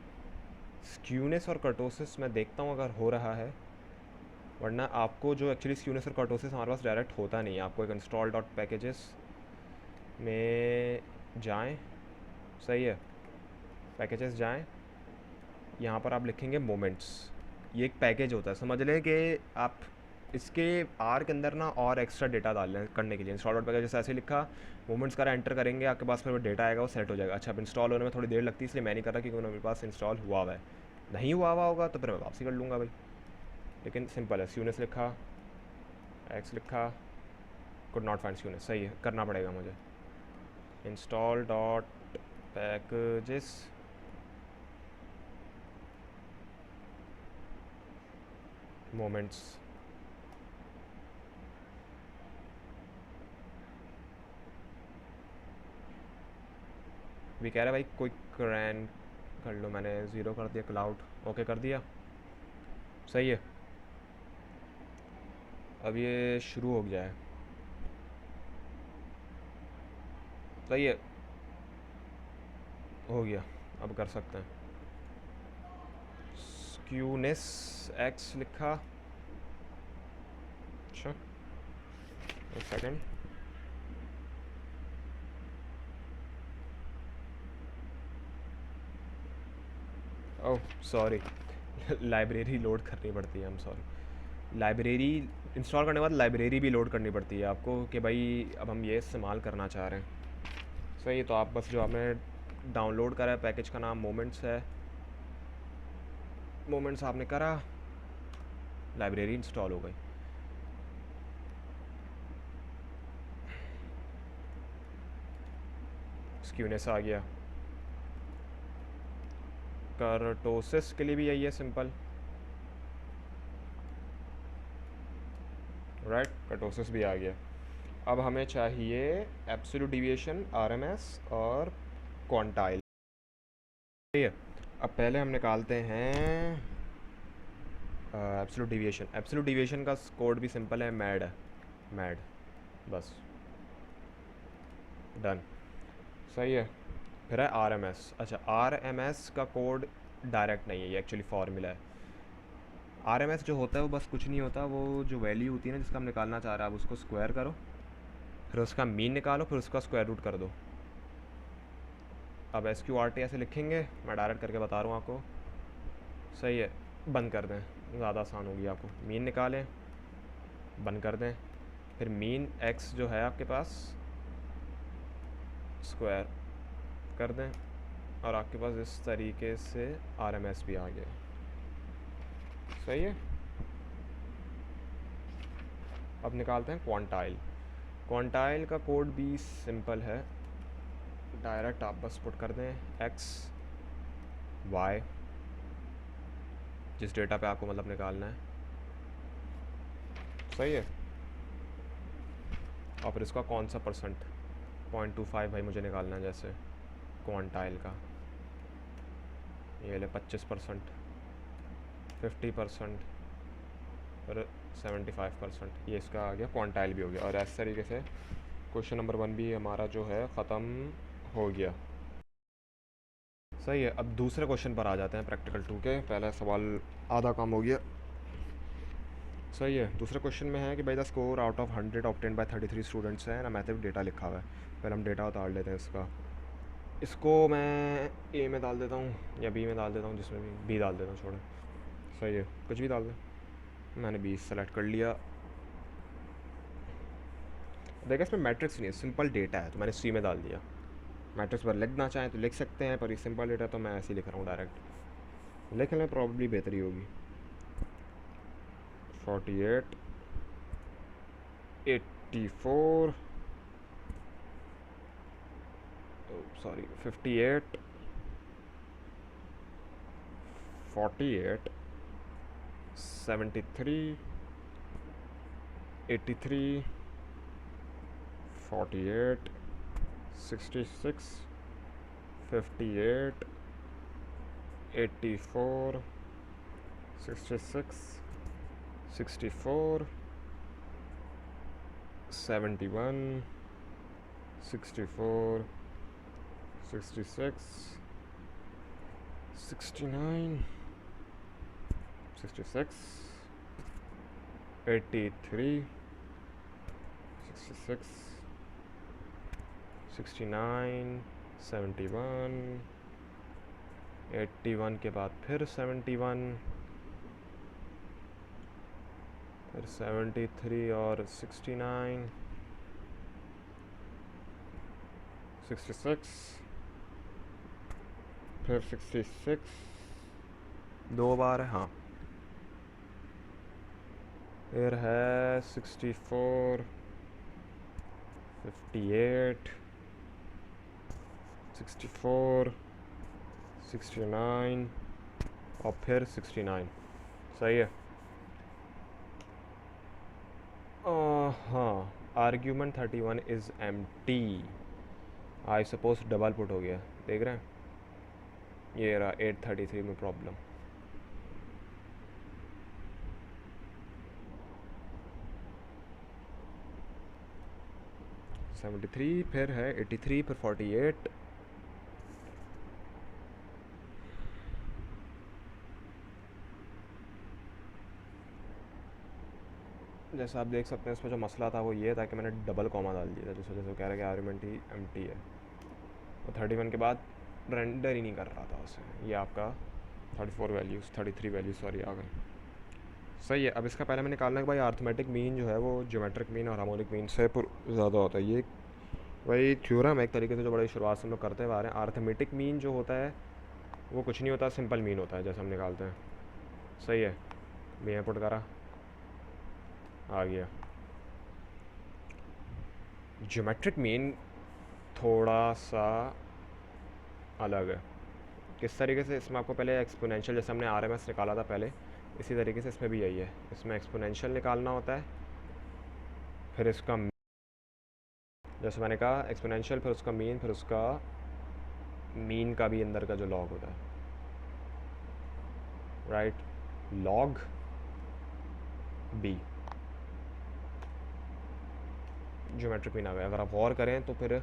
Speaker 1: स्क्यूनेस और कर्टोसिस मैं देखता हूँ अगर हो रहा है, वरना आपको जो एक्चुअली स्क्यूनेस और कर्टोसिस हमारे पास डायरेक्ट होता नहीं है। आपको एक इंस्टॉल डॉट पैकेजेस में जाएं, सही है, पैकेजेस जाएं, यहाँ पर आप लिखेंगे मोमेंट्स। ये एक पैकेज होता है, समझ लें कि आप इसके आर के अंदर ना और एक्स्ट्रा डेटा डाल लें करने के लिए। इंस्टॉल डॉट पैकेज जैसे ऐसे लिखा, मोमेंट्स का एंटर करेंगे, आपके पास फिर वो डेटा आएगा, वो सेट हो जाएगा। अच्छा अब इंस्टॉल होने में थोड़ी देर लगती है, इसलिए मैं नहीं कर रहा क्योंकि मेरे पास इंस्टॉल हुआ हुआ है। नहीं हुआ हुआ होगा तो फिर मैं वापसी कर लूँगा भाई, लेकिन सिंपल है। स्यूनेस लिखा, एक्स लिखा, कुड नॉट फाइंड स्यूनेस, सही है, करना पड़ेगा मुझे। इंस्टॉल डॉट पैकेजेस, मोमेंट्स, भी कह रहा है भाई क्विक कर लो, मैंने 0 कर दिया, क्लाउड ओके कर दिया। सही है, अब ये शुरू हो गया है। सही है, हो गया, अब कर सकते हैं। स्क्यूनेस एक्स लिखा। अच्छा, एक second. Oh sorry, library load करनी पड़ती है, I am sorry. Library install करने के बाद लाइब्रेरी भी लोड करनी पड़ती है आपको कि भाई अब हम ये इस्तेमाल करना चाह रहे हैं। सही है, तो आप बस जो आपने डाउनलोड करा है पैकेज का नाम मोमेंट्स है, मोमेंट्स आपने करा, लाइब्रेरी इंस्टॉल हो गई। स्क्यूनेस आ गया। कर्टोसिस के लिए भी यही है, सिंपल, राइट, कर्टोसिस भी आ गया। अब हमें चाहिए एब्सोल्यूट डेविएशन, आरएमएस और क्वांटाइल। ठीक है, अब पहले हम निकालते हैं एब्सोल्यूट डेविएशन। एब्सोल्यूट डेविएशन का कोड भी सिंपल है, मैड है, मैड, बस, डन। सही है, फिर है आरएमएस। अच्छा, आरएमएस का कोड डायरेक्ट नहीं है, ये एक्चुअली फार्मूला है। आरएमएस जो होता है वो बस कुछ नहीं होता, वो जो वैल्यू होती है ना जिसका हम निकालना चाह रहे हैं, आप उसको स्क्वायर करो, फिर उसका मीन निकालो, फिर उसका स्क्वायर रूट कर दो। अब एस क्यू आर टी ऐसे लिखेंगे, मैं डायरेक्ट करके बता रहा हूँ आपको। सही है, बंद कर दें, ज़्यादा आसान होगी आपको। मीन निकालें, बंद कर दें, फिर मीन एक्स जो है आपके पास स्क्वायर कर दें, और आपके पास इस तरीके से आरएमएस भी आ गया। सही है, अब निकालते हैं क्वांटाइल। क्वांटाइल का कोड भी सिंपल है, डायरेक्ट आप बस पुट कर दें एक्स वाई, जिस डेटा पे आपको मतलब निकालना है। सही है, और फिर इसका कौन सा परसेंट, 0.25 भाई मुझे निकालना है, जैसे क्वांटाइल का ये ले 25%, 50%, और 75%, ये इसका आ गया, क्वांटाइल भी हो गया। और इस तरीके से क्वेश्चन नंबर 1 भी हमारा जो है ख़त्म हो गया। सही है, अब दूसरे क्वेश्चन पर आ जाते हैं, प्रैक्टिकल 2 के। पहला सवाल आधा काम हो गया। सही है, दूसरे क्वेश्चन में है कि भाई the score out of 100 obtained by 33 students है ना, मैथमेटिक्स डेटा लिखा हुआ है। पहले हम डेटा उतार लेते हैं इसका। इसको मैं ए में डाल देता हूँ या बी में डाल देता हूँ, जिसमें भी, बी डाल देता हूँ, छोड़ो। सही है, कुछ भी डाल दें, मैंने बी सेलेक्ट कर लिया। देखा, इसमें मैट्रिक्स नहीं है, सिंपल डेटा है, तो मैंने सी में डाल दिया। मैट्रिक्स पर लिखना चाहें तो लिख सकते हैं, पर ये सिंपल डेटा तो मैं ऐसे ही लिख रहा हूँ डायरेक्ट। लिखने में प्रॉब्ली बेहतरी होगी। 48, 84, सॉरी 58, 48, 73, 83, 48, 66, 58, 84, 66, 64, 71, 64, 66, 69, 66, 83, 66, 69, 71, 81 के बाद फिर 71, फिर 73 और 69, 66, फिर 66, दो बार है, हाँ, फिर है 64, 58, 64, 69 और फिर 69। सही है, हाँ, argument 31 is empty, I suppose double put हो गया, देख रहे हैं। ये रहा 833 में प्रॉब्लम। सेवेंटी थ्री, फिर है 83, फिर 48। जैसा आप देख सकते हैं इसमें जो मसला था वो ये था कि मैंने डबल कॉमा डाल दिया था, जिस वजह से वो कह रहा है कि आर्गुमेंट ही एम्प्टी है। वो 31 के बाद रेंडर ही नहीं कर रहा था उसे। ये आपका 34 वैल्यूज़, 33 वैल्यूज़ सॉरी आ गई। सही है। अब इसका पहले हमें निकालना है कि भाई अर्थमेटिक मीन जो है वो ज्योमेट्रिक मीन और हार्मोनिक मीन से ज़्यादा होता है। ये वही थ्योरम है एक तरीके से जो बड़ी शुरुआत से हम लोग करते हुए आ रहे हैं। अर्थमेटिक मीन जो होता है वो कुछ नहीं होता, सिंपल मीन होता है जैसे हम निकालते हैं। सही है। मैं पुट करा, आ गया। ज्योमेट्रिक मीन थोड़ा सा अलग है। किस तरीके से, इसमें आपको पहले एक्सपोनेंशियल, जैसे हमने आरएमएस निकाला था पहले, इसी तरीके से इसमें भी यही है। इसमें एक्सपोनेंशियल निकालना होता है, फिर इसका जैसे मैंने कहा एक्सपोनेंशियल, फिर उसका मीन, फिर उसका मीन का भी अंदर का जो लॉग होता है, right, log B geometric mean आ गया। अगर आप गौर करें तो फिर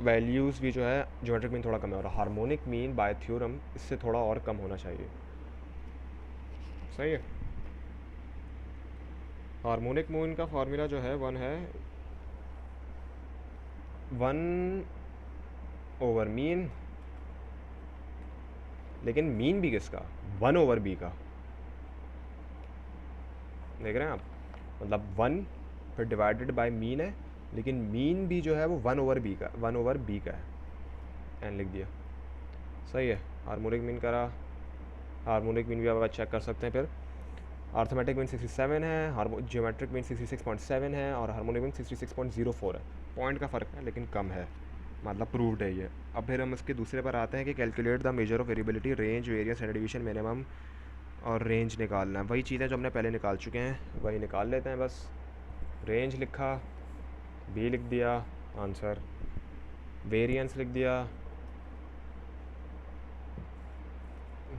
Speaker 1: वैल्यूज़ भी जो है ज्योमेट्रिक मीन थोड़ा कम है, और हार्मोनिक मीन बाय थ्योरम इससे थोड़ा और कम होना चाहिए। सही है। हार्मोनिक मीन का फार्मूला जो है वन ओवर मीन, लेकिन मीन भी किसका, 1 ओवर बी का। देख रहे हैं आप, मतलब 1 फिर डिवाइडेड बाय मीन है, लेकिन मीन भी जो है वो 1 ओवर बी का है। एन लिख दिया। सही है। हार्मोनिक मीन करा, हार्मोनिक मीन भी आप चेक कर सकते हैं। फिर अर्थमेटिक मीन 67 है, जियोमेट्रिक मीन 66.7 है, और हार्मोनिक मीन 66.04 है। पॉइंट का फ़र्क है लेकिन कम है, मतलब प्रूव्ड है ये। अब फिर हम इसके दूसरे पर आते हैं कि calculate the measure of variability, range, variance, standard division, minimum और रेंज निकालना है। वही चीज़ें जो हमने पहले निकाल चुके हैं वही निकाल लेते हैं बस। रेंज लिखा, बी लिख दिया, आंसर। वेरिएंस लिख दिया,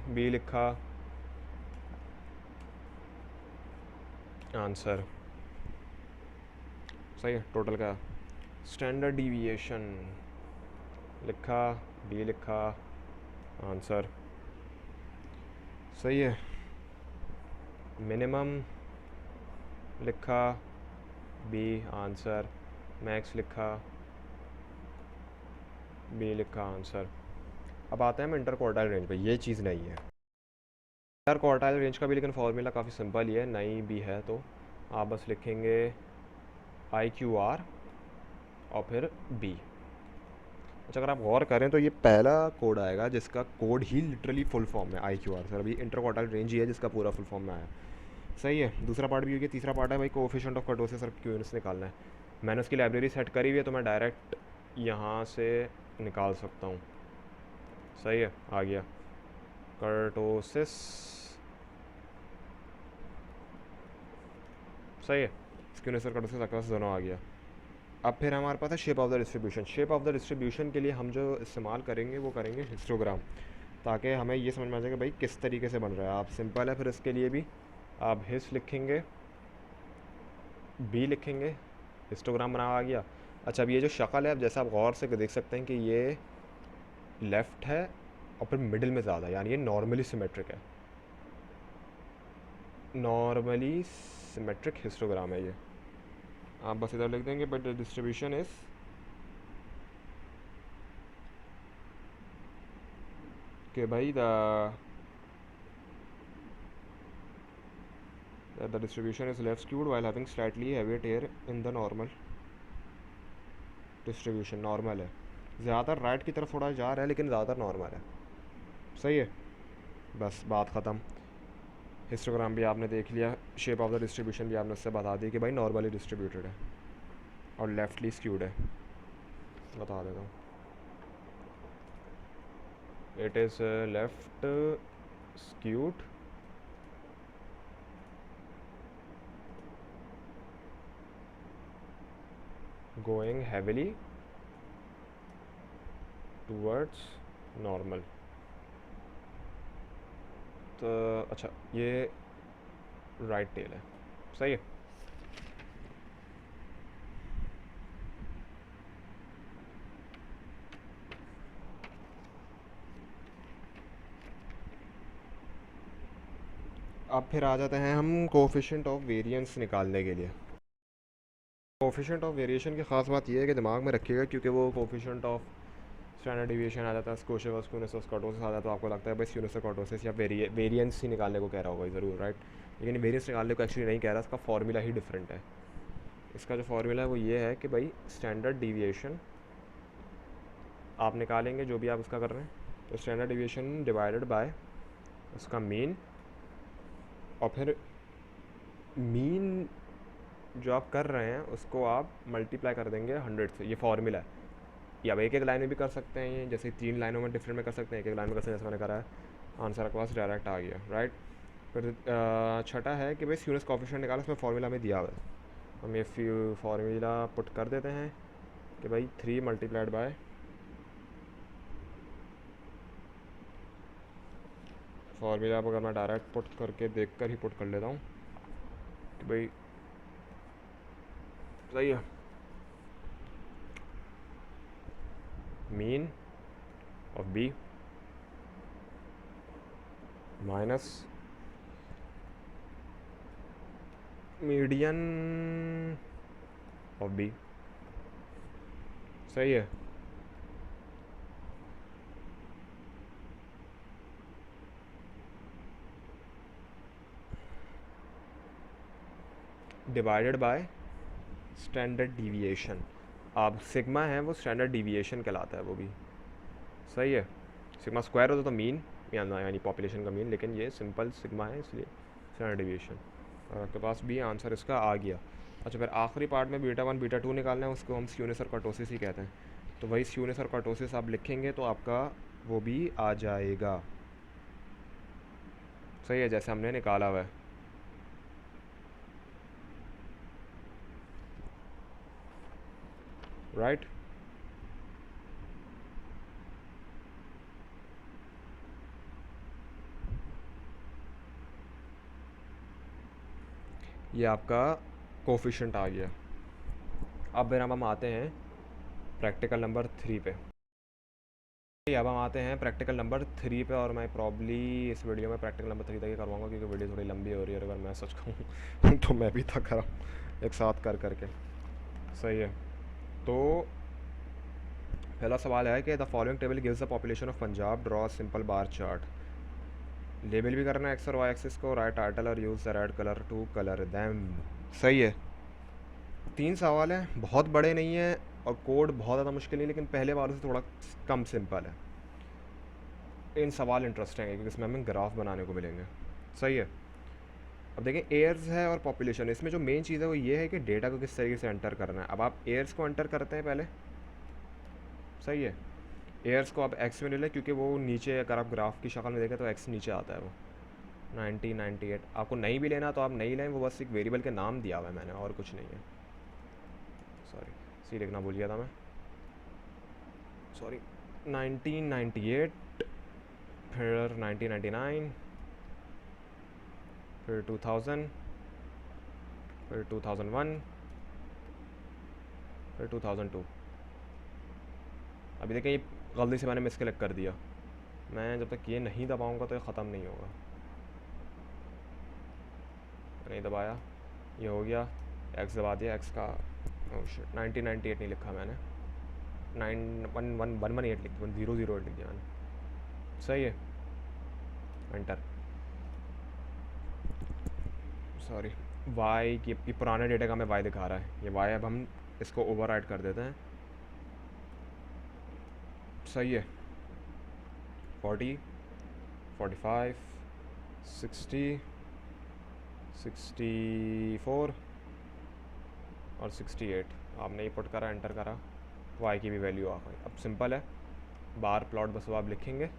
Speaker 1: बी लिखा, आंसर। सही है। टोटल का स्टैंडर्ड डिविएशन लिखा, बी लिखा, आंसर। सही है। मिनिमम लिखा, बी, आंसर। मैक्स लिखा, बी लिखा, आंसर। अब आते हैं हम इंटर क्वार्टाइल रेंज पे। ये चीज़ नहीं है इंटर क्वार्टाइल रेंज का भी, लेकिन फॉर्मूला काफ़ी सिंपल ही है, नहीं भी है तो आप बस लिखेंगे IQR और फिर बी। अच्छा, अगर आप गौर करें तो ये पहला कोड आएगा जिसका कोड ही लिटरली फुल फॉर्म में IQR। सर अभी इंटर क्वार्टाइल रेंज ही है जिसका पूरा फुल फॉर्म में आया। सही है। दूसरा पार्ट भी हो गया। तीसरा पार्ट है भाई कोएफिशिएंट ऑफ कर्टोसिस और क्यूनेस निकालना है। मैंने उसकी लाइब्रेरी सेट करी हुई है तो मैं डायरेक्ट यहाँ से निकाल सकता हूँ। सही है, आ गया कर्टोसिस। सही है। स्क्यूनेस और कर्टोसिस अक्रॉस दोनों आ गया। अब फिर हमारे पास है shape of the distribution. Shape of the distribution के लिए हम जो इस्तेमाल करेंगे वो करेंगे हिस्टोग्राम, ताकि हमें ये समझ में आ जाएगा भाई किस तरीके से बन रहा है। आप सिंपल है, फिर इसके लिए भी आप हिस्ट लिखेंगे, बी लिखेंगे, हिस्टोग्राम बना आ गया। अच्छा, अब ये जो शक्ल है, अब जैसा आप गौर से देख सकते हैं कि ये लेफ़्ट है और फिर मिडिल में ज़्यादा, यानी ये नॉर्मली सिमेट्रिक है। नॉर्मली सिमेट्रिक हिस्टोग्राम है ये। आप बस इधर लिख देंगे बट द डिस्ट्रीब्यूशन इज़ कि भाई the distribution is left skewed while having slightly heavier tear in the normal distribution। Normal है, ज़्यादा राइट की तरफ थोड़ा जा रहा है लेकिन ज़्यादा नॉर्मल है। सही है, बस बात ख़त्म। हिस्टोग्राम भी आपने देख लिया, शेप ऑफ द डिस्ट्रीब्यूशन भी आपने उससे बता दी कि भाई नॉर्मली डिस्ट्रीब्यूटेड है और लेफ्टली स्क्यूड है। बता देता हूँ, it is left skewed going heavily towards normal। तो अच्छा ये राइट टेल है, सही है। अब फिर आ जाते हैं हम कोफिशिएंट ऑफ वेरिएंस निकालने के लिए। कोफिशिएंट ऑफ वेरिएशन की ख़ास बात यह है कि दिमाग में रखिएगा, क्योंकि वो कोफिशिएंट ऑफ स्टैंडर्ड डिविएशन आ जाता है, स्कोशिया स्कूनेसिस कर्टोसिस आ जाता है, तो आपको लगता है भाई स्कूनेसिस कर्टोसिस या वेरिएंस ही निकालने को कह रहा होगा ज़रूर, राइट। लेकिन वेरिएंस निकालने को एक्चुअली नहीं कह रहा, इसका फॉर्मूला ही डिफरेंट है। इसका जो फॉर्मूला है वो ये है कि भाई स्टैंडर्ड डिविएशन आप निकालेंगे, जो भी आप उसका कर रहे हैं, तो स्टैंडर्ड डिविएशन डिवाइडेड बाय उसका मीन, और फिर मीन जो आप कर रहे हैं उसको आप मल्टीप्लाई कर देंगे 100 से। ये फॉर्मूला है। या आप एक एक लाइन में भी कर सकते हैं, ये जैसे 3 लाइनों में डिफरेंट में कर सकते हैं, एक एक लाइन में कर सकते हैं, जैसे मैंने करा है। आंसर आपके पास डायरेक्ट आ गया, राइट। फिर छठा है कि भाई स्यूनेस कोफिशिएंट निकाला, उसमें फॉर्मूला में दिया हुआ है। हम ये फॉर्मूला पुट कर देते हैं कि भाई 3 मल्टीप्लाइड बाय फॉर्मूला, अब अगर मैं डायरेक्ट पुट करके देख कर ही पुट कर लेता हूँ कि भाई सही है। Mean of B minus median of B, सही है। Divided by standard deviation. अब सिग्मा है वो स्टैंडर्ड डिविएशन कहलाता है वो भी, सही है। सिग्मा स्क्वायर होता तो मीन यानी पॉपुलेशन का मीन, लेकिन ये सिंपल सिग्मा है इसलिए स्टैंडर्ड डिविएशन। और आपके पास भी आंसर इसका आ गया। अच्छा, फिर आखिरी पार्ट में बीटा 1 बीटा 2 निकालना है, उसको हम स्यूनेस और कर्टोसिस ही कहते हैं। तो वही स्यूनेस और कर्टोसिस आप लिखेंगे तो आपका वो भी आ जाएगा, सही है, जैसे हमने निकाला हुआ है, राइट। ये आपका कोफिशिएंट आ गया। अब फिर हम आते हैं प्रैक्टिकल नंबर 3 पे। अब हम आते हैं प्रैक्टिकल नंबर 3 पे, और मैं प्रॉब्ली इस वीडियो में प्रैक्टिकल नंबर 3 तक ही करवाऊंगा, क्योंकि वीडियो थोड़ी लंबी हो रही है। अगर मैं सच कहूँ तो मैं भी थक रहा हूँ एक साथ कर करके, सही है। तो पहला सवाल है कि the following table gives the population of Punjab, draw simple bar chart. Label भी करना है एक्स और वाई एक्सिस को, राइट टाइटल और use the red colour to colour them, सही है। 3 सवाल हैं, बहुत बड़े नहीं हैं और कोड बहुत ज़्यादा मुश्किल नहीं, लेकिन पहले वालों से थोड़ा कम सिंपल है। इन सवाल इंटरेस्टिंग है क्योंकि इसमें हमें ग्राफ बनाने को मिलेंगे, सही है। अब देखें, एयर्स है और पॉपुलेशन, इसमें जो मेन चीज़ है वो ये है कि डेटा को किस तरीके से एंटर करना है। अब आप एयर्स को एंटर करते हैं पहले, सही है। एयर्स को आप एक्स में ले लें, क्योंकि वो नीचे अगर आप ग्राफ की शक्ल में देखें तो एक्स नीचे आता है वो 1998। आपको नहीं भी लेना तो आप नहीं लें, वो बस एक वेरिएबल के नाम दिया हुआ है मैंने, और कुछ नहीं है। सॉरी, सी लिखना भूल गया था मैं, सॉरी। 1998, फिर 1999, फिर 2000, फिर 2001, फिर 2002। अभी देखिए, ये गलती से मैंने मिसकलेक्ट कर दिया। मैं जब तक ये नहीं दबाऊंगा तो ये ख़त्म नहीं होगा। नहीं दबाया, ये हो गया, एक्स दबा दिया, एक्स का 1998 नहीं लिखा मैंने, 9118 लिख 1008 लिख दिया मैंने, सही है। Enter, sorry. वाई की ये पुराने डेटा का हमें वाई दिखा रहा है, ये वाई, अब हम इसको ओवरराइड कर देते हैं, सही है। 40, 45, 60, 64 और 68। आपने ये पुट करा, एंटर करा, वाई की भी वैल्यू आ गई। अब सिंपल है, बार प्लॉट बस वो आप लिखेंगे।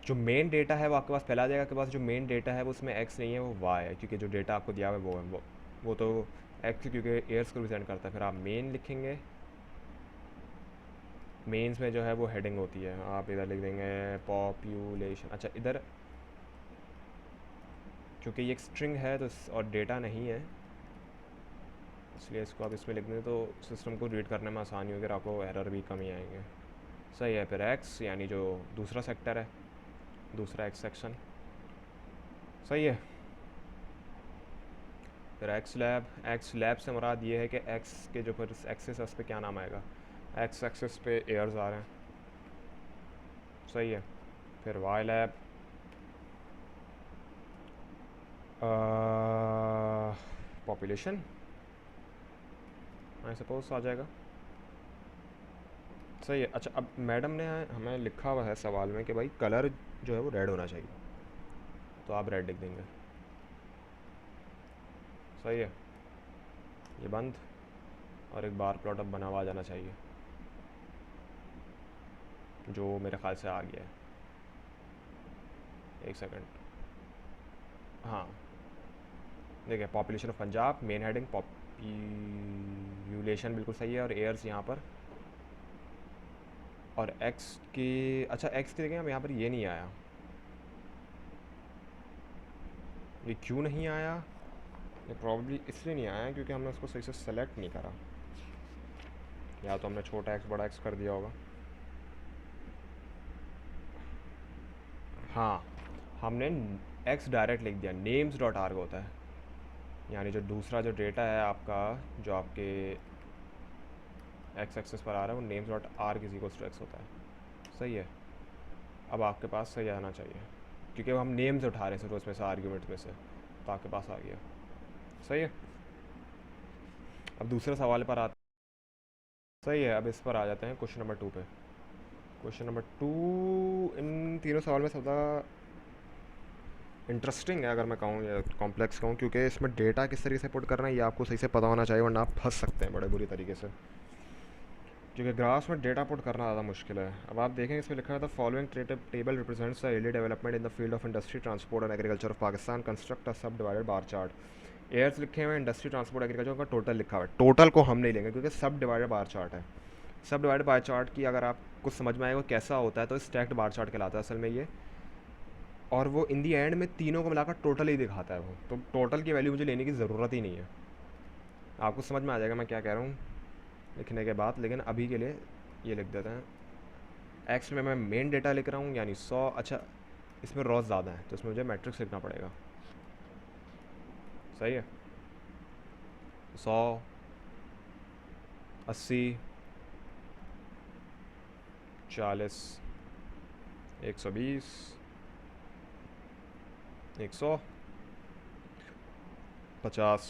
Speaker 1: जो मेन डेटा है वो आपके पास पहला आ जाएगा। आपके पास जो मेन डेटा है वो उसमें एक्स नहीं है, वो वाई है, क्योंकि जो डेटा आपको दिया हुआ है वो है वो तो एक्स, क्योंकि एयर्स को रिप्रेजेंट करता है। फिर आप मेन लिखेंगे, मेंस में जो है वो हेडिंग होती है, आप इधर लिख देंगे पॉपुलेशन। अच्छा इधर क्योंकि ये एक स्ट्रिंग है तो और डेटा नहीं है, इसलिए इसको आप इसमें लिख दें तो सिस्टम को रीड करने में आसानी होगी और आपको एरर भी कम ही आएंगे। सही है। फिर एक्स यानी जो दूसरा सेक्टर है, दूसरा एक्स सेक्शन। सही है। फिर एक्स लैब से मुराद ये है कि एक्स के जो फिर एक्सिस है उस पर क्या नाम आएगा, एक्स एक्सिस पे एयर्स आ रहे हैं। सही है। फिर Y lab population I suppose आ जाएगा। सही है। अच्छा अब मैडम ने हमें लिखा हुआ है सवाल में कि भाई कलर जो है वो रेड होना चाहिए, तो आप रेड लिख देंगे। सही है। ये बंद, और एक बार प्लॉट अब बना हुआ आ जाना चाहिए, जो मेरे ख्याल से आ गया है। एक सेकंड। हाँ देखिए, population of Punjab main heading, population बिल्कुल सही है, और एयर्स यहाँ पर, और एक्स की, अच्छा एक्स की देखें अब यहाँ पर ये नहीं आया, ये क्यों नहीं आया, ये प्रॉब्ली इसलिए नहीं आया क्योंकि हमने उसको सही से सेलेक्ट नहीं करा, या तो हमने छोटा एक्स बड़ा एक्स कर दिया होगा। हाँ हमने एक्स डायरेक्ट लिख दिया, नेम्स डॉट आर्ग होता है, यानी जो दूसरा जो डेटा है आपका, जो आपके एक्स एक्सेस पर आ रहा है वो names dot arg is equals to X होता है। सही है। अब आपके पास सही आना चाहिए क्योंकि हम नेम्स उठा रहे हैं सिर्फ उसमें से, आर्ग्यूमेंट में से, तो आपके पास आ गया। सही है। अब दूसरे सवाल पर आते। सही है। अब इस पर आ जाते हैं क्वेश्चन नंबर 2 पे। क्वेश्चन नंबर 2 इन तीनों सवाल में सबसे इंटरेस्टिंग है अगर मैं कहूँ, या कॉम्प्लेक्स कहूँ, क्योंकि इसमें डेटा किस तरीके से पुट करना है ये आपको सही से पता होना चाहिए, वरना आप फंस सकते हैं बड़े बुरी तरीके से, क्योंकि ग्राफ्स में डेटा पुट करना ज़्यादा मुश्किल है। अब आप देखेंगे इसमें लिखा है the following table represents the early development in the field of industry transport and agriculture of Pakistan, construct a सब डिवाइडेड बार चार्ट। एयर्स लिखे हुए हैं, इंडस्ट्री ट्रांसपोर्ट एग्रीकल्चर का टोटल लिखा हुआ है, टोटल को हम नहीं लेंगे क्योंकि सब डिवाइडेड बार चार्ट है। सब डिवाइडेड बार चार्ट की अगर आप कुछ समझ में आएगा कैसा होता है तो स्टैक्ड बार चार्ट कहलाता है असल में ये, और वो इन दी एंड में तीनों को मिलाकर टोटल ही दिखाता है वो, तो टोटल की वैल्यू मुझे लेने की ज़रूरत ही नहीं है। आपको समझ में आ जाएगा मैं क्या कह रहा हूँ लिखने के बाद, लेकिन अभी के लिए ये लिख देते हैं। एक्स में मैं मेन डेटा लिख रहा हूँ यानी 100। अच्छा इसमें रॉज ज़्यादा है तो इसमें मुझे मैट्रिक्स लिखना पड़ेगा। सही है। 100, 80, 40, 120, 100, 50,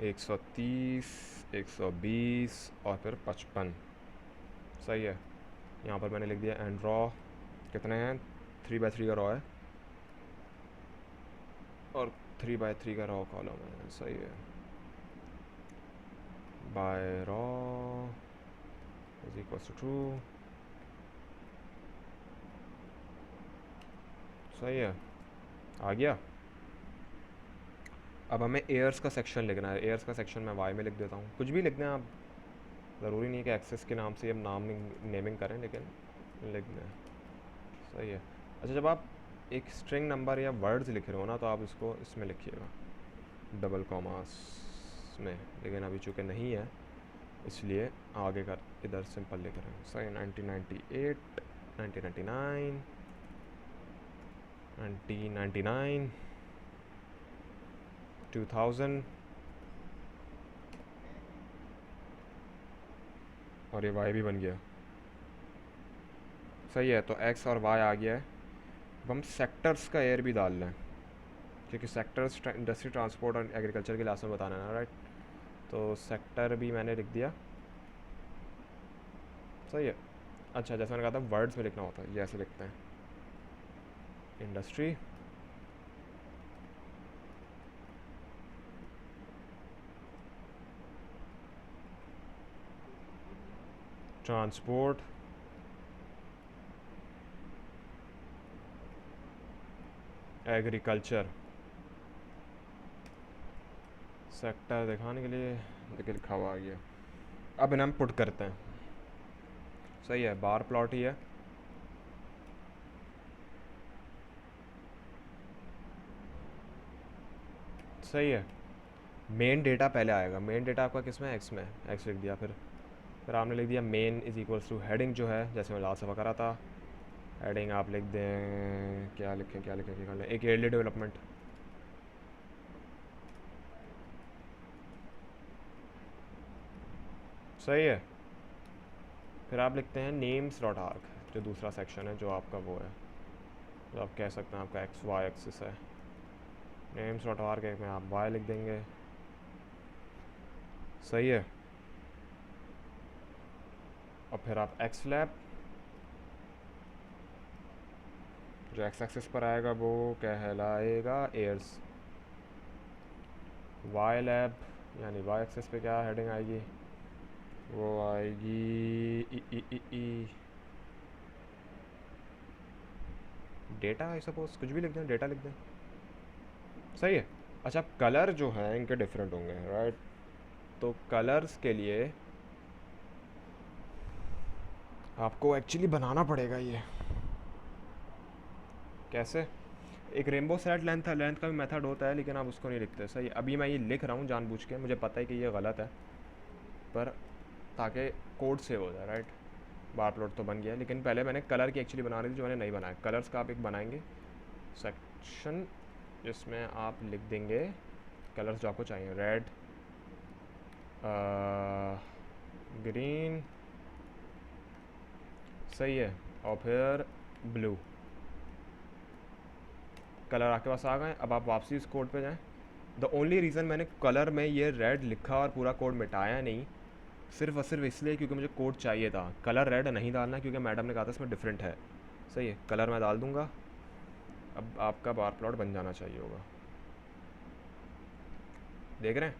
Speaker 1: 130, 120 और फिर 55। सही है। यहाँ पर मैंने लिख दिया एंड रॉ कितने हैं, 3/3 का रॉ है और 3/3 का रॉ कॉलम है। सही है। By row is equals to true. सही है। आ गया। अब हमें एयर्स का सेक्शन लिखना है। एयर्स का सेक्शन मैं वाई में लिख देता हूँ, कुछ भी लिख दें आप, ज़रूरी नहीं है कि एक्सेस के नाम से हम नाम नेमिंग करें, लेकिन लिख दें। सही है। अच्छा जब आप एक स्ट्रिंग नंबर या वर्ड्स लिख रहे हो ना तो आप इसको इसमें लिखिएगा डबल कॉमास में, लेकिन अभी चूँकि नहीं है इसलिए आगे का इधर सिंपल लिख रहे हैं। सही। 1998, 1999, 1999, 2000, और ये वाई भी बन गया। सही है। तो एक्स और वाई आ गया है। अब हम सेक्टर्स का एयर भी डाल लें क्योंकि सेक्टर्स इंडस्ट्री ट्रांसपोर्ट और एग्रीकल्चर के लास्ट में बताना है ना, राइट। तो सेक्टर भी मैंने लिख दिया। सही है। अच्छा जैसा मैंने कहा था वर्ड्स में लिखना होता है, ये ऐसे लिखते हैं, इंडस्ट्री, ट्रांसपोर्ट, एग्रीकल्चर। सेक्टर दिखाने के लिए देखिए लिखा हुआ आ गया। अब इन्हें हम पुट करते हैं। सही है, बार प्लॉट ही है। सही है, मेन डेटा पहले आएगा। मेन डेटा आपका किस में, एक्स में, एक्स लिख दिया। फिर आपने लिख दिया main is equals two heading जो है, जैसे मैं लास्ट दफ़ा करा था। हेडिंग आप लिख दें, क्या लिखें क्या लिखें क्या कर लें, एक एयरली डेवलपमेंट। सही है, फिर आप लिखते हैं नेम्स डॉट आर्क, जो दूसरा सेक्शन है, जो आपका वो है, जो आप कह सकते हैं आपका एक्स वाई एक्सिस है। नेम्स डॉट आर्क एक में आप वाई लिख देंगे। सही है, और फिर आप एक्स लैब, जो एक्स एक्सिस पर आएगा वो कहलाएगा एयर्स। वाई लैब यानी वाई एक्सिस पे क्या हेडिंग आएगी, वो आएगी डेटा, आई सपोज कुछ भी लिख दें, डेटा लिख दें। सही है। अच्छा, कलर जो हैं इनके डिफरेंट होंगे, राइट। तो कलर्स के लिए आपको एक्चुअली बनाना पड़ेगा ये। कैसे, एक रेनबो सेट लेंथ का भी मेथड होता है, लेकिन आप उसको नहीं लिखते। सही, अभी मैं ये लिख रहा हूँ जानबूझ के, मुझे पता है कि ये गलत है, पर ताकि कोड सेव हो जाए, राइट। बार प्लॉट तो बन गया, लेकिन पहले मैंने कलर की एक्चुअली बना रही थी, जो मैंने नहीं बनाया। कलर्स का आप एक बनाएंगे सेक्शन, जिसमें आप लिख देंगे कलर्स जो आपको चाहिए, रेड, ग्रीन। सही है, और फिर ब्लू। कलर आपके पास आ गए। अब आप वापसी इस कोड पे जाएं। द ओनली रीज़न मैंने कलर में ये रेड लिखा और पूरा कोड मिटाया नहीं, सिर्फ और सिर्फ इसलिए क्योंकि मुझे कोड चाहिए था। कलर रेड नहीं डालना, क्योंकि मैडम ने कहा था इसमें डिफरेंट है। सही है, कलर मैं डाल दूंगा। अब आपका बार प्लॉट बन जाना चाहिए होगा, देख रहे हैं।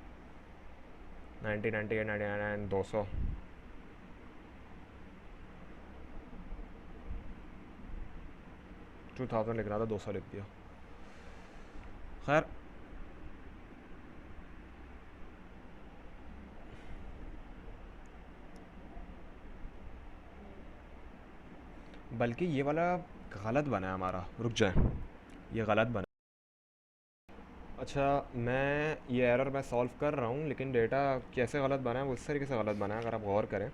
Speaker 1: 1998, 99, 200। 2000 लिख रहा था, 200 लिख दिया। खैर, बल्कि ये वाला गलत बना है हमारा, रुक जाए, ये गलत बना। अच्छा, मैं ये एरर मैं सॉल्व कर रहा हूँ, लेकिन डेटा कैसे गलत बना है वो इस तरीके से गलत बना है, अगर आप गौर करें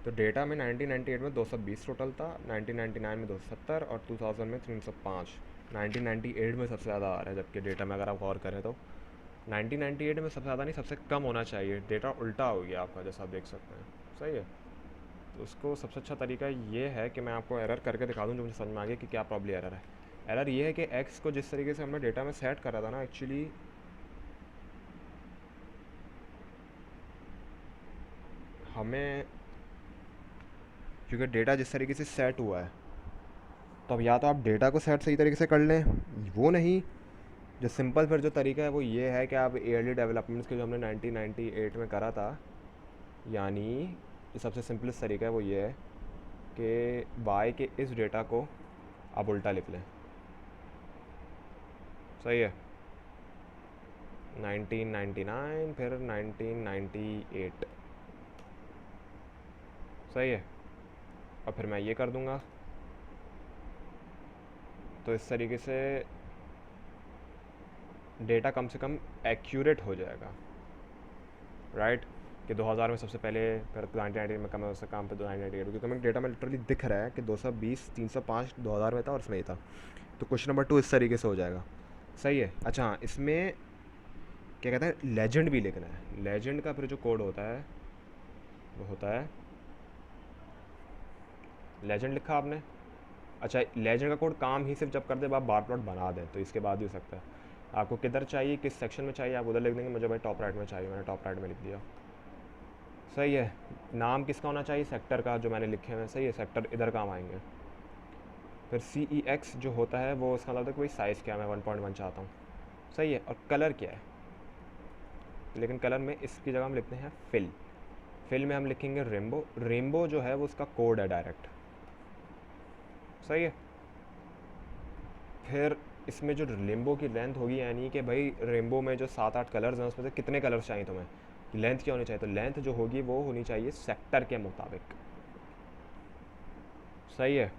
Speaker 1: तो डेटा में 1998 में 220 टोटल था, 1999 में 270 और 2000 में 305। 1998 में सबसे ज़्यादा आ रहा है, जबकि डेटा में अगर आप गौर करें तो 1998 में सबसे ज़्यादा नहीं, सबसे कम होना चाहिए। डेटा उल्टा हो गया आपका, जैसा आप देख सकते हैं। सही है, तो उसको सबसे अच्छा तरीका ये है कि मैं आपको एरर करके दिखा दूँ, जो मुझे समझ में आ गया कि क्या प्रॉब्लम एरर है। एरर ये है कि एक्स को जिस तरीके से हमने डेटा में सेट करा था ना, एक्चुअली हमें, क्योंकि डेटा जिस तरीके से सेट हुआ है, तो अब या तो आप डेटा को सेट सही तरीके से कर लें, वो नहीं, जो सिंपल फिर जो तरीका है वो ये है कि आप एयरली डेवलपमेंट्स के जो हमने 1998 में करा था, यानी ये सबसे सिंपलेस्ट तरीका है वो ये है कि वाई के इस डेटा को आप उल्टा लिख लें। सही है, 1999 फिर 1998। सही है, और फिर मैं ये कर दूंगा, तो इस तरीके से डेटा कम से कम एक्यूरेट हो जाएगा, राइट। कि 2000 में सबसे पहले, फिर 1998 में कम है उससे काम, फिर 1998, क्योंकि हमें डेटा में लिटरली दिख रहा है कि 220, 305 2000 में था और इसमें ही था। तो क्वेश्चन नंबर 2 इस तरीके से हो जाएगा। सही है। अच्छा, इसमें क्या कहते हैं, लेजेंड भी लिखना है। लेजेंड का फिर जो कोड होता है वो होता है, लेजेंड लिखा आपने। अच्छा, लेजेंड का कोड काम ही सिर्फ जब कर दे आप बार प्लॉट बना दें, तो इसके बाद ही हो सकता है। आपको किधर चाहिए, किस सेक्शन में चाहिए, आप उधर लिख देंगे। मुझे भाई टॉप राइट में चाहिए, मैंने टॉप राइट में लिख दिया। सही है, नाम किसका होना चाहिए, सेक्टर का, जो मैंने लिखे हैं। सही है, सेक्टर इधर काम आएंगे। फिर CEX जो होता है वो उसका मतलब कोई साइज़ क्या, मैं 1.1 चाहता हूँ। सही है, और कलर क्या है, लेकिन कलर में इसकी जगह हम लिखते हैं फिल। फिल में हम लिखेंगे रेनबो। रेनबो जो है वो उसका कोड है डायरेक्ट। सही है, फिर इसमें जो रेनबो की लेंथ होगी, यानी कि भाई रेनबो में जो 7-8 कलर्स हैं उसमें से कितने कलर्स चाहिए तुम्हें, लेंथ क्या होनी चाहिए, तो लेंथ जो होगी वो होनी चाहिए सेक्टर के मुताबिक। सही है।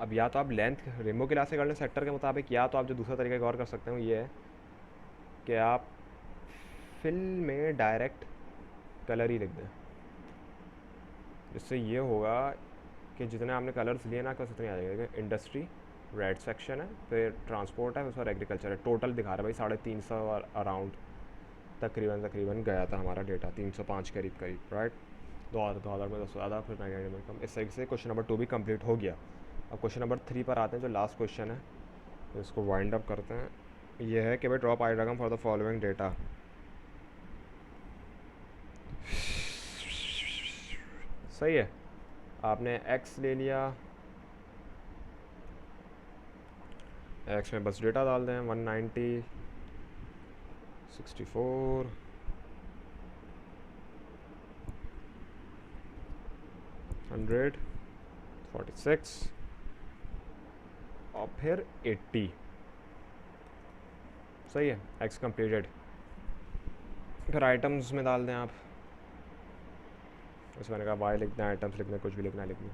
Speaker 1: अब या तो आप लेंथ रेनबो क्लास से कर लें सेक्टर के मुताबिक, या तो आप जो दूसरा तरीका गौर कर सकते हो ये है कि आप फिल में डायरेक्ट कलर ही लिख दें। इससे ये होगा कि जितने आपने कलर्स लिए ना आपको उतने आ जाएगा। इंडस्ट्री रेड सेक्शन है, फिर ट्रांसपोर्ट है, उस पर एग्रीकल्चर है। टोटल दिखा रहा है भाई 350 अराउंड तकरीबन गया था हमारा डेटा 305 करीब करीब, राइट। 2000 में 10 ज़्यादा, फिर 99 में कम। इस तरीके से क्वेश्चन नंबर 2 भी कंप्लीट हो गया। अब क्वेश्चन नंबर 3 पर आते हैं, जो लास्ट क्वेश्चन है, तो इसको वाइंड अप करते हैं। ये है कि भाई drop I diagram for the following data. सही है। आपने एक्स ले लिया, एक्स में बस डेटा डाल दें 190 64 100 46 और फिर 80। सही है, एक्स कंप्लीटेड। फिर आइटम्स में डाल दें आप, जैसे मैंने कहा वाई लिखना है, आइटम्स लिखना है, कुछ भी लिखना है लिखना।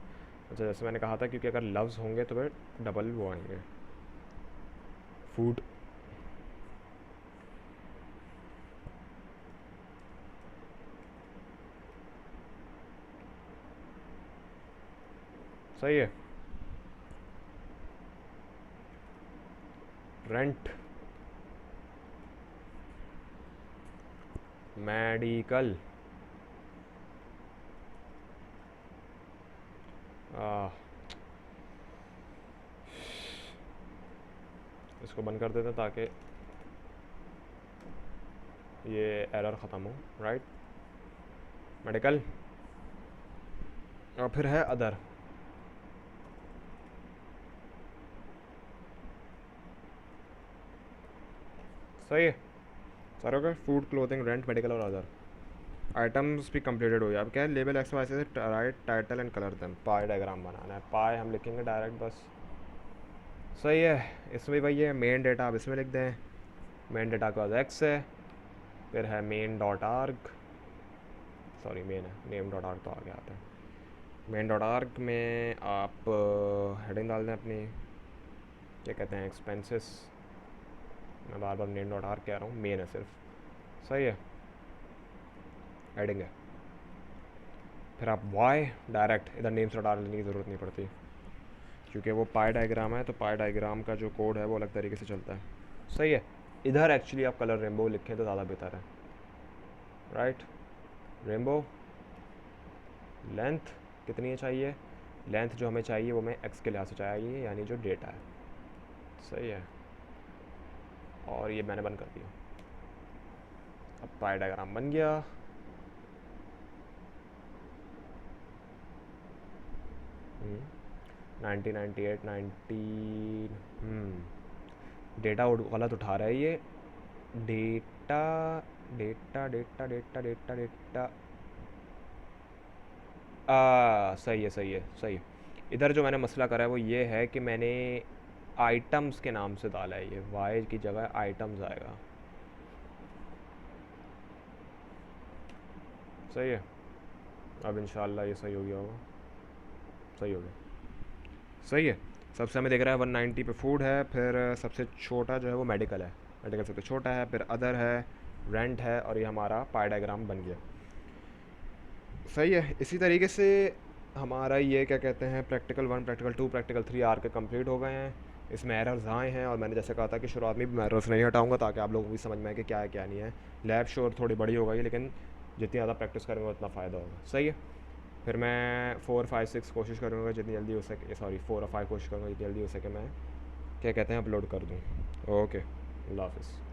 Speaker 1: अच्छा, जैसे मैंने कहा था क्योंकि अगर लव्स होंगे तो फिर डबल वो आएंगे, फूड। सही है। रेंट, मेडिकल, इसको बंद कर देते हैं ताकि ये एरर ख़त्म हो, राइट। मेडिकल और फिर है अदर। सही है, सारे हो गए। फूड, क्लोथिंग, रेंट, मेडिकल और अदर। आइटम्स भी कंप्लीटेड हो गया। अब क्या है, लेबल एक्स वाई से write title and colour them. Pie diagram बनाना है, पाई हम लिखेंगे डायरेक्ट बस। सही है। इसमें भाई ये मेन डेटा आप इसमें लिख दें। मेन डेटा के बाद एक्स है, फिर है मेन डॉट आर्ग, सॉरी मेन है, नेम डॉट आर्ग तो आगे आता है। मेन डॉट आर्ग में आप हेडिंग डाल दें अपनी, क्या कहते हैं, एक्सपेंसेस। मैं बार बार मेन डॉट आर्ग कह रहा हूँ, मेन है सिर्फ। सही है, हेडिंग है। फिर आप वाई डायरेक्ट, इधर नेम्स डॉट आर्ग लेने की ज़रूरत नहीं पड़ती क्योंकि वो पाई डायग्राम है, तो पाई डायग्राम का जो कोड है वो अलग तरीके से चलता है। सही है। इधर एक्चुअली आप कलर रेनबो लिखें तो ज़्यादा बेहतर है, राइट। रेनबो लेंथ कितनी चाहिए, लेंथ जो हमें चाहिए वो हमें एक्स के लिहाज से चाहिए, यानी जो डेटा है। सही है, और ये मैंने बंद कर दिया। अब पाई डायग्राम बन गया। नाइनटीन 98 19 डेटा गलत उठा रहा है ये। Data data data data data data सही है सही है सही है। इधर जो मैंने मसला करा है वो ये है कि मैंने आइटम्स के नाम से डाला है, ये वाई की जगह आइटम्स आएगा। सही है। अब इंशाल्लाह ये सही हो गया होगा। सही हो गया, सही है। सबसे हमें देख रहा है 190 पे फूड है, फिर सबसे छोटा जो है वो मेडिकल है, मेडिकल सबसे छोटा है, फिर अदर है, रेंट है, और ये हमारा पाई डायग्राम बन गया। सही है। इसी तरीके से हमारा ये क्या कहते हैं, प्रैक्टिकल 1, प्रैक्टिकल 2, प्रैक्टिकल 3 आर के कंप्लीट हो गए हैं। इसमें एरर्स आए हैं, और मैंने जैसे कहा था कि शुरुआत में भी मैं एरर्स नहीं हटाऊंगा ताकि आप लोगों को भी समझ में आए कि क्या है क्या नहीं है। लैब श्योर थोड़ी बड़ी हो गई, लेकिन जितनी ज़्यादा प्रैक्टिस करेंगे उतना फ़ायदा होगा। सही है। फिर मैं 4, 5, 6 कोशिश करूँगा जितनी जल्दी हो सके, सॉरी 4 और 5 कोशिश करूँगा जितनी जल्दी हो सके मैं क्या कहते हैं अपलोड कर दूँ। ओके, अल्लाह हाफ़िज़।